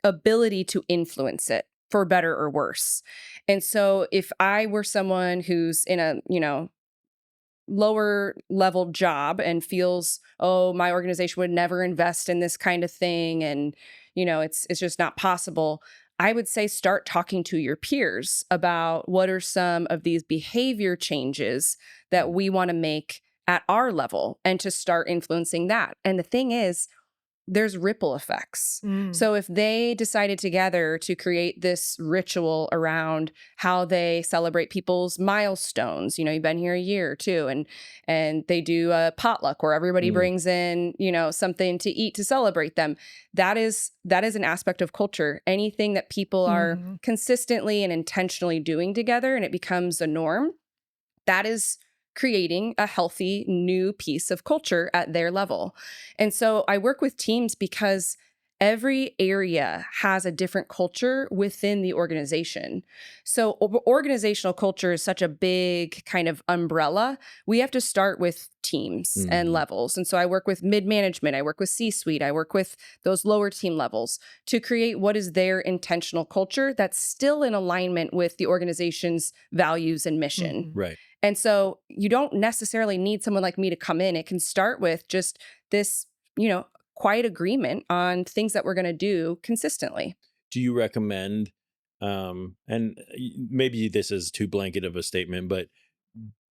ability to influence it for better or worse. And so if I were someone who's in a, lower level job and feels, oh, my organization would never invest in this kind of thing, and it's just not possible, I would say start talking to your peers about what are some of these behavior changes that we want to make at our level and to start influencing that. And the thing is, there's ripple effects. So if they decided together to create this ritual around how they celebrate people's milestones, you've been here a year or two, and they do a potluck where everybody brings in, something to eat to celebrate them. That is an aspect of culture. Anything that people are consistently and intentionally doing together and it becomes a norm, that is creating a healthy new piece of culture at their level. And so I work with teams because every area has a different culture within the organization. So organizational culture is such a big kind of umbrella. We have to start with teams and levels. And so I work with mid-management, I work with C-suite, I work with those lower team levels to create what is their intentional culture that's still in alignment with the organization's values and mission. Right. And so you don't necessarily need someone like me to come in. It can start with just this, quiet agreement on things that we're going to do consistently. Do you recommend, and maybe this is too blanket of a statement, but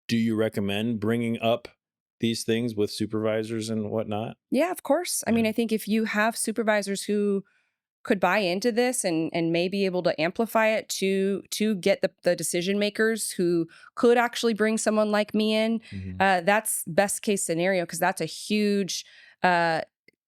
do you recommend bringing up these things with supervisors and whatnot? Yeah, of course. I mean, I think if you have supervisors who could buy into this and may be able to amplify it to get the decision makers who could actually bring someone like me in, that's best case scenario, because that's a huge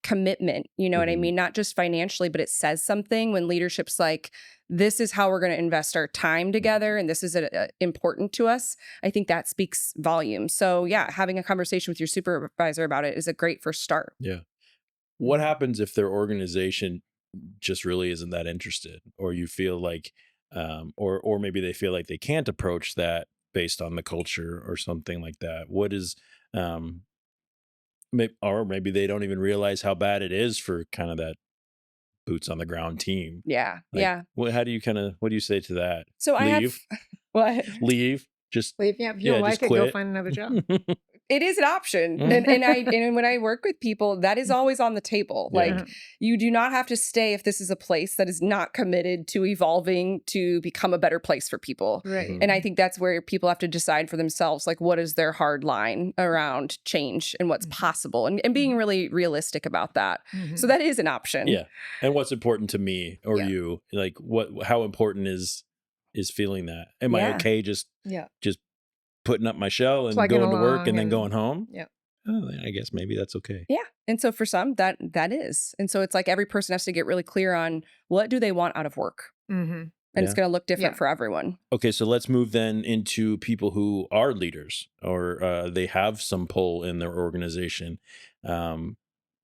commitment, what I mean? Not just financially, but it says something when leadership's like, this is how we're going to invest our time together, and this is important to us. I think that speaks volumes. So yeah, having a conversation with your supervisor about it is a great first start. Yeah. What happens if their organization just really isn't that interested, or you feel like, or maybe they feel like they can't approach that based on the culture or something like that? What is, or maybe they don't even realize how bad it is for kind of that boots on the ground team. Yeah. Like, Yeah. what do you say to that? So I have what? Leave. Just Leave. Yeah, if you don't like it, go find another job. It is an option. And when I work with people, that is always on the table. Yeah. Like, you do not have to stay if this is a place that is not committed to evolving to become a better place for people. Right. And I think that's where people have to decide for themselves, like, what is their hard line around change and what's possible, and being really realistic about that. So that is an option. Yeah. And what's important to me or you, like how important is feeling that? Am I okay just putting up my shell and Plugging going to work and along then going home? Yeah. Oh, I guess maybe that's okay. Yeah. And so for some, that is. And so it's like every person has to get really clear on what do they want out of work. And it's going to look different for everyone. Okay, so let's move then into people who are leaders, or they have some pull in their organization.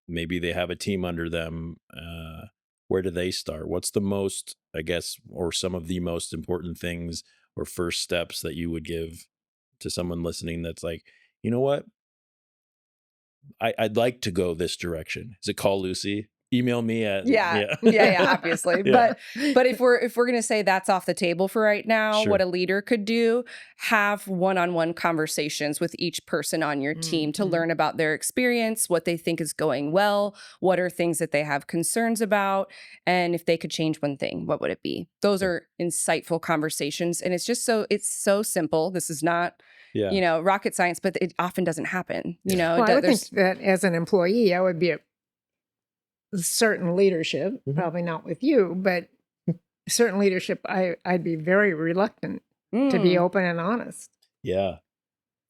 Maybe they have a team under them. Where do they start? What's the most, I guess, or some of the most important things or first steps that you would give to someone listening that's like, you know what? I'd like to go this direction. Is it call Lucy? Email me at Yeah, obviously. Yeah. But if we're gonna say that's off the table for right now, Sure. what a leader could do, have one-on-one conversations with each person on your team to learn about their experience, what they think is going well, what are things that they have concerns about, and if they could change one thing, what would it be? Those are insightful conversations, and it's so simple. This is not rocket science, but it often doesn't happen. Well, I would think that as an employee, I would be a certain leadership, probably not with you, but certain leadership, I'd be very reluctant to be open and honest. Yeah.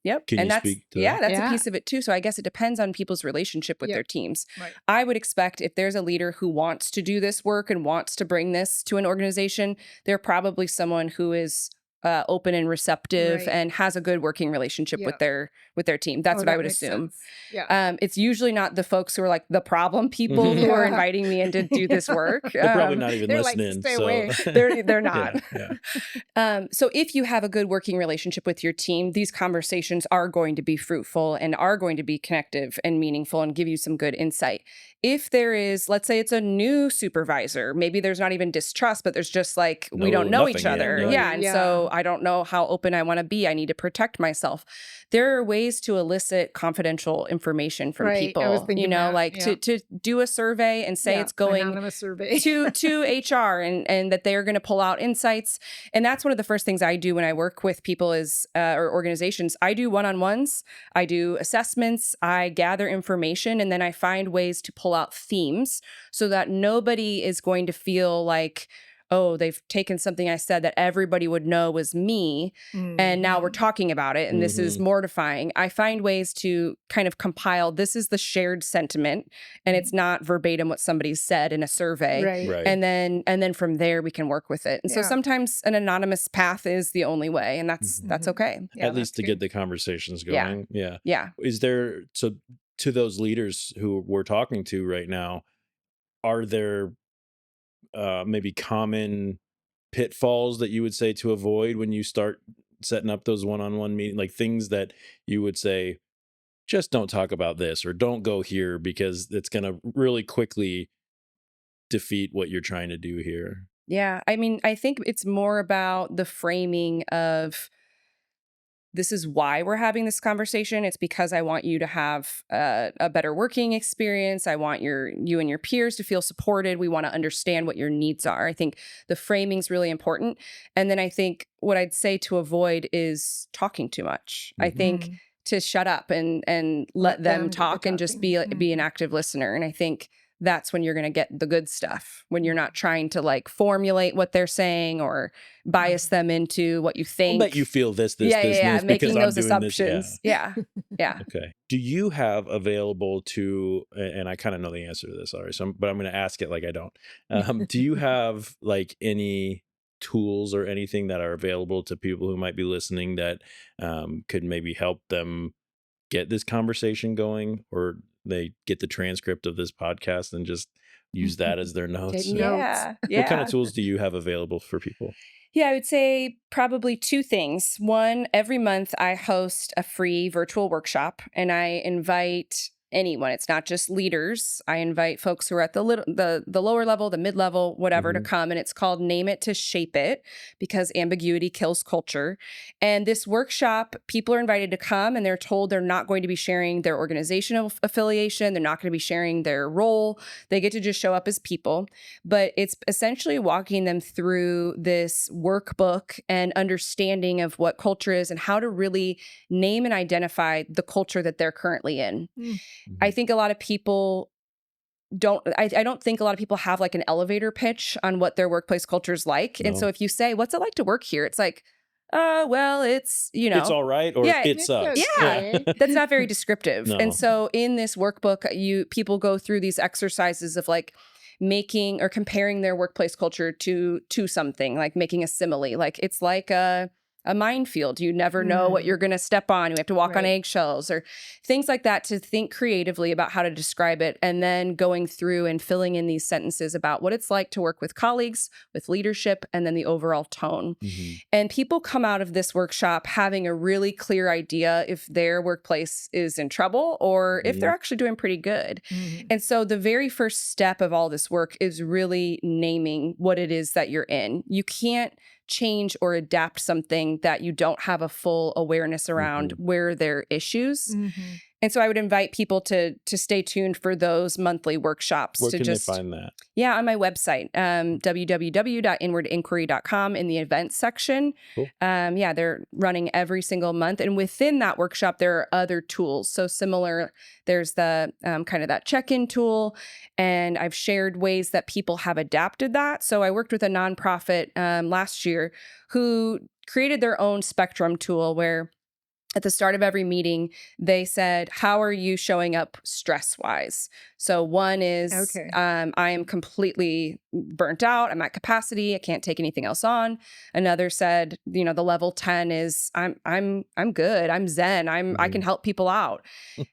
Yep. Can and you that's speak to that? that's a piece of it too. So I guess it depends on people's relationship with their teams. Right. I would expect if there's a leader who wants to do this work and wants to bring this to an organization, they're probably someone who is open and receptive and has a good working relationship with their team. That's what I would assume. Yeah. It's usually not the folks who are like the problem people who are inviting me in to do this work. They're probably not even listening. Like, stay so. away. They're not. Yeah. So if you have a good working relationship with your team, these conversations are going to be fruitful and are going to be connective and meaningful and give you some good insight. If there is, let's say it's a new supervisor, maybe there's not even distrust, but there's just like, we don't know each other. And so I don't know how open I want to be. I need to protect myself. There are ways to elicit confidential information from people, to do a survey and say it's going anonymous survey. to HR and that they're going to pull out insights. And that's one of the first things I do when I work with people or organizations. I do one-on-ones, I do assessments, I gather information, and then I find ways to pull out themes so that nobody is going to feel like, oh, they've taken something I said that everybody would know was me, and now we're talking about it, and this is mortifying. I find ways to kind of compile, this is the shared sentiment, and it's not verbatim what somebody said in a survey. Right. And then from there we can work with it. And so sometimes an anonymous path is the only way, and that's okay. At least to get the conversations going. Yeah. Is there, so to those leaders who we're talking to right now, are there maybe common pitfalls that you would say to avoid when you start setting up those one-on-one meetings, like things that you would say, just don't talk about this or don't go here because it's going to really quickly defeat what you're trying to do here? Yeah. I mean, I think it's more about the framing of, this is why we're having this conversation. It's because I want you to have a better working experience. I want you and your peers to feel supported. We want to understand what your needs are. I think the framing's really important. And then I think what I'd say to avoid is talking too much. I think to shut up and let them talk and just be an active listener. And I think that's when you're going to get the good stuff, when you're not trying to like formulate what they're saying or bias them into what you think. I'll let you feel this, making those I'm assumptions. Yeah. Okay. Do you have available to, and I kind of know the answer to this already, but I'm going to ask it like I don't. Do you have like any tools or anything that are available to people who might be listening that could maybe help them get this conversation going, or they get the transcript of this podcast and just use that as their notes? Yeah. What kind of tools do you have available for people? Yeah, I would say probably two things. One, every month I host a free virtual workshop and I invite anyone. It's not just leaders. I invite folks who are at the lower level, the mid-level, whatever, to come. And it's called Name It to Shape It, because ambiguity kills culture. And this workshop, people are invited to come and they're told they're not going to be sharing their organizational affiliation. They're not going to be sharing their role. They get to just show up as people. But it's essentially walking them through this workbook and understanding of what culture is and how to really name and identify the culture that they're currently in. I think a lot of people I don't think a lot of people have like an elevator pitch on what their workplace culture is like. No. And so if you say, what's it like to work here? It's like, well, it's, it's all right. Or it sucks. Yeah. That's not very descriptive. No. And so in this workbook, people go through these exercises of like making or comparing their workplace culture to something, like making a simile. Like it's like a minefield. You never know what you're going to step on. You have to walk on eggshells or things like that, to think creatively about how to describe it, and then going through and filling in these sentences about what it's like to work with colleagues, with leadership, and then the overall tone. And people come out of this workshop having a really clear idea if their workplace is in trouble or if they're actually doing pretty good. And so the very first step of all this work is really naming what it is that you're in. You can't change or adapt something that you don't have a full awareness around where there are issues. And so I would invite people to stay tuned for those monthly workshops. Where to can just they find that? Yeah, on my website, www.inwardinquiry.com, in the events section. Cool. Yeah, they're running every single month. And within that workshop, there are other tools. So similar, there's the kind of that check-in tool. And I've shared ways that people have adapted that. So I worked with a nonprofit last year who created their own spectrum tool where at the start of every meeting, they said, how are you showing up stress-wise? So one is, I am completely burnt out. I'm at capacity. I can't take anything else on. Another said, the level 10 is, I'm good. I'm zen. I can help people out.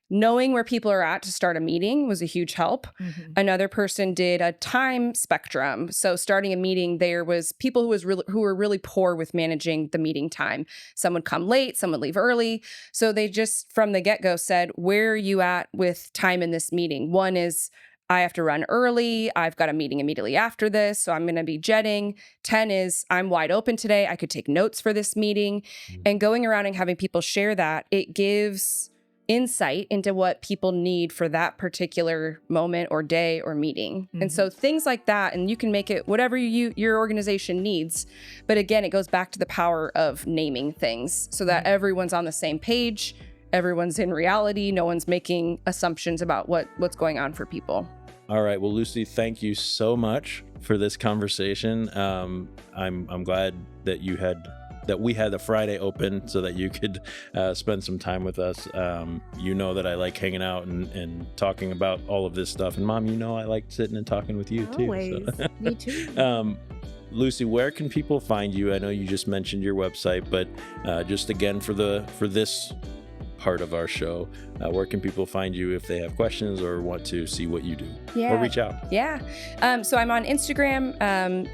Knowing where people are at to start a meeting was a huge help. Another person did a time spectrum. So starting a meeting, there was people who were really poor with managing the meeting time. Some would come late, some would leave early. So they just from the get-go said, where are you at with time in this meeting? One is, I have to run early. I've got a meeting immediately after this, so I'm going to be jetting. 10 is, I'm wide open today. I could take notes for this meeting. And going around and having people share that, it gives insight into what people need for that particular moment or day or meeting. And so things like that, and you can make it whatever your organization needs. But again, it goes back to the power of naming things so that everyone's on the same page. Everyone's in reality. No one's making assumptions about what's going on for people. All right. Well, Lucy, thank you so much for this conversation. I'm glad that we had the Friday open so that you could spend some time with us. You know that I like hanging out and talking about all of this stuff. And Mom, I like sitting and talking with you too. Always. So. Me too. Lucy, where can people find you? I know you just mentioned your website, but just again for this part of our show, where can people find you if they have questions or want to see what you do or reach out? So I'm on Instagram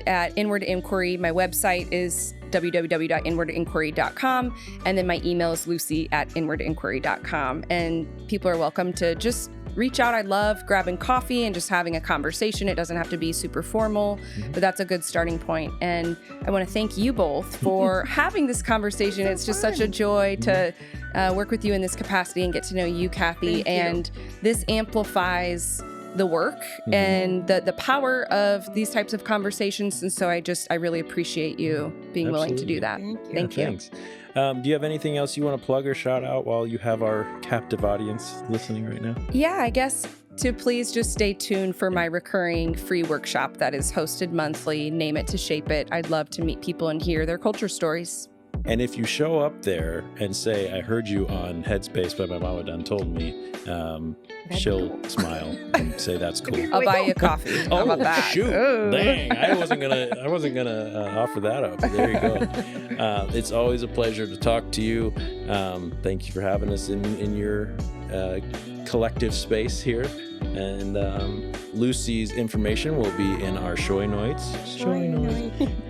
at Inward Inquiry. My website is www.inwardinquiry.com, and then my email is lucy@inwardinquiry.com. And people are welcome to just reach out. I love grabbing coffee and just having a conversation. It doesn't have to be super formal, but that's a good starting point. And I want to thank you both for having this conversation. It's just such a joy to work with you in this capacity and get to know you, Kathy. And this amplifies the work and the power of these types of conversations. And so I really appreciate you being willing to do that. Thank you. Thanks. Do you have anything else you want to plug or shout out while you have our captive audience listening right now? Yeah, I guess to please just stay tuned for my recurring free workshop that is hosted monthly, Name It to Shape It. I'd love to meet people and hear their culture stories. And if you show up there and say, I heard you on Headspace, but my mama done told me, she'll smile and say that's cool. I'll buy you a coffee. How about that? Shoot. Dang. I wasn't gonna offer that up. There you go. It's always a pleasure to talk to you. Thank you for having us in your collective space here. And Lucy's information will be in our show notes.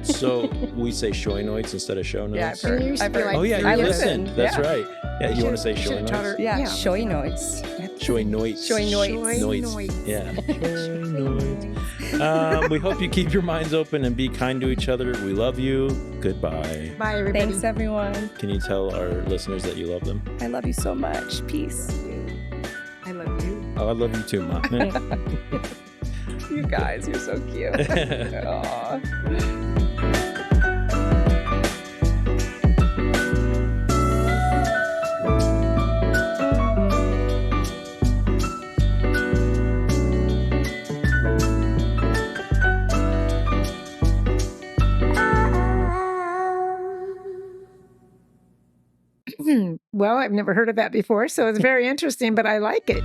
So we say show notes instead of show notes. Yeah, I've heard. Oh yeah, you listened. That's right. Yeah, you want to say show notes? Yeah, show notes. Show notes. Show notes. Yeah. We hope you keep your minds open and be kind to each other. We love you. Goodbye. Bye, everybody. Thanks, everyone. Can you tell our listeners that you love them? I love you so much. Peace. I love you. Oh, I love you too, Mom. You guys, you're so cute. Aw. Well, I've never heard of that before, so it's very interesting, but I like it.